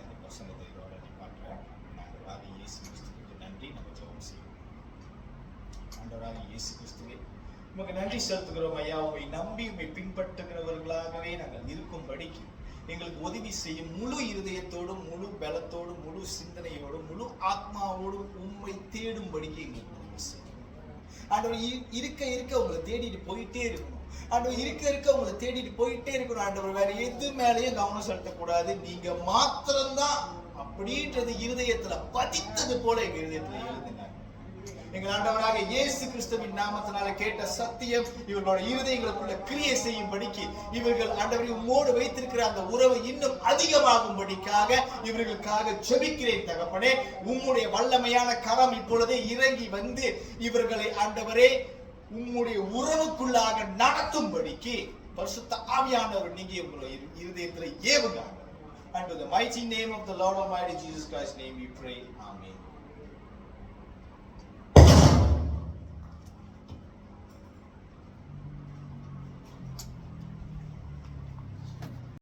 இந்த பிரசங்கத்தை இதோட நிப்பாட்டுறேன். ஆண்டவராக இயேசு கிறிஸ்துவுக்கு நன்றி. நம்ம ஜெபம் செய்வோம். ஆண்டவராக இயேசு கிறிஸ்துவே, உமக்கு நன்றி செலுத்துகிறோம் ஐயா. உண்மை நம்பி உண்மை பின்பற்றுகிறவர்களாகவே நாங்கள் இருக்கும்படிக்கு எங்களுக்கு உதவி செய்யும். முழு இருதயத்தோடும், முழு பலத்தோடும், முழு சிந்தனையோடும், முழு ஆத்மாவோடும் உண்மை தேடும்படிக்கு எங்களுக்கு உதவி செய்யும். ஆண்டவர் இருக்க உங்களை தேடிட்டு போயிட்டே இருக்கணும். ஆண்டவர் இருக்க உங்களை தேடிட்டு போயிட்டே இருக்கணும். ஆண்டவர் வேற எது மேலேயும் கவனம் செலுத்தக்கூடாது. நீங்க மாத்திரம்தான் அப்படின்றது இருதயத்துல பதித்தது போல எங்க இருதயத்துல எழுதுங்க. எங்க ஆண்டவராக இயேசு கிறிஸ்துவின் நாமத்தினால கேட்ட சத்தியம் இவர்களோட இருதயங்களுக்குள்ள கிரியை செய்யும்படிக்கு, இவர்கள் ஆண்டவரை உம்மோடு வைத்திருக்கிற அந்த உறவு இன்னும் அதிகமாகும்படிக்காக இவர்களுக்காக ஜெபிக்கிறேன் தகப்பனே. உம்முடைய வல்லமையான கரம் இப்பொழுதே இறங்கி வந்து இவர்களை ஆண்டவரே உம்முடைய உறவுக்குள்ளாக நடத்தும்படிக்கு பரிசுத்த ஆவியானவர் நீங்க உங்களுடைய இருதயத்துல ஏவுங்க. And to the mighty name of the Lord Almighty Jesus Christ's name we pray. Amen.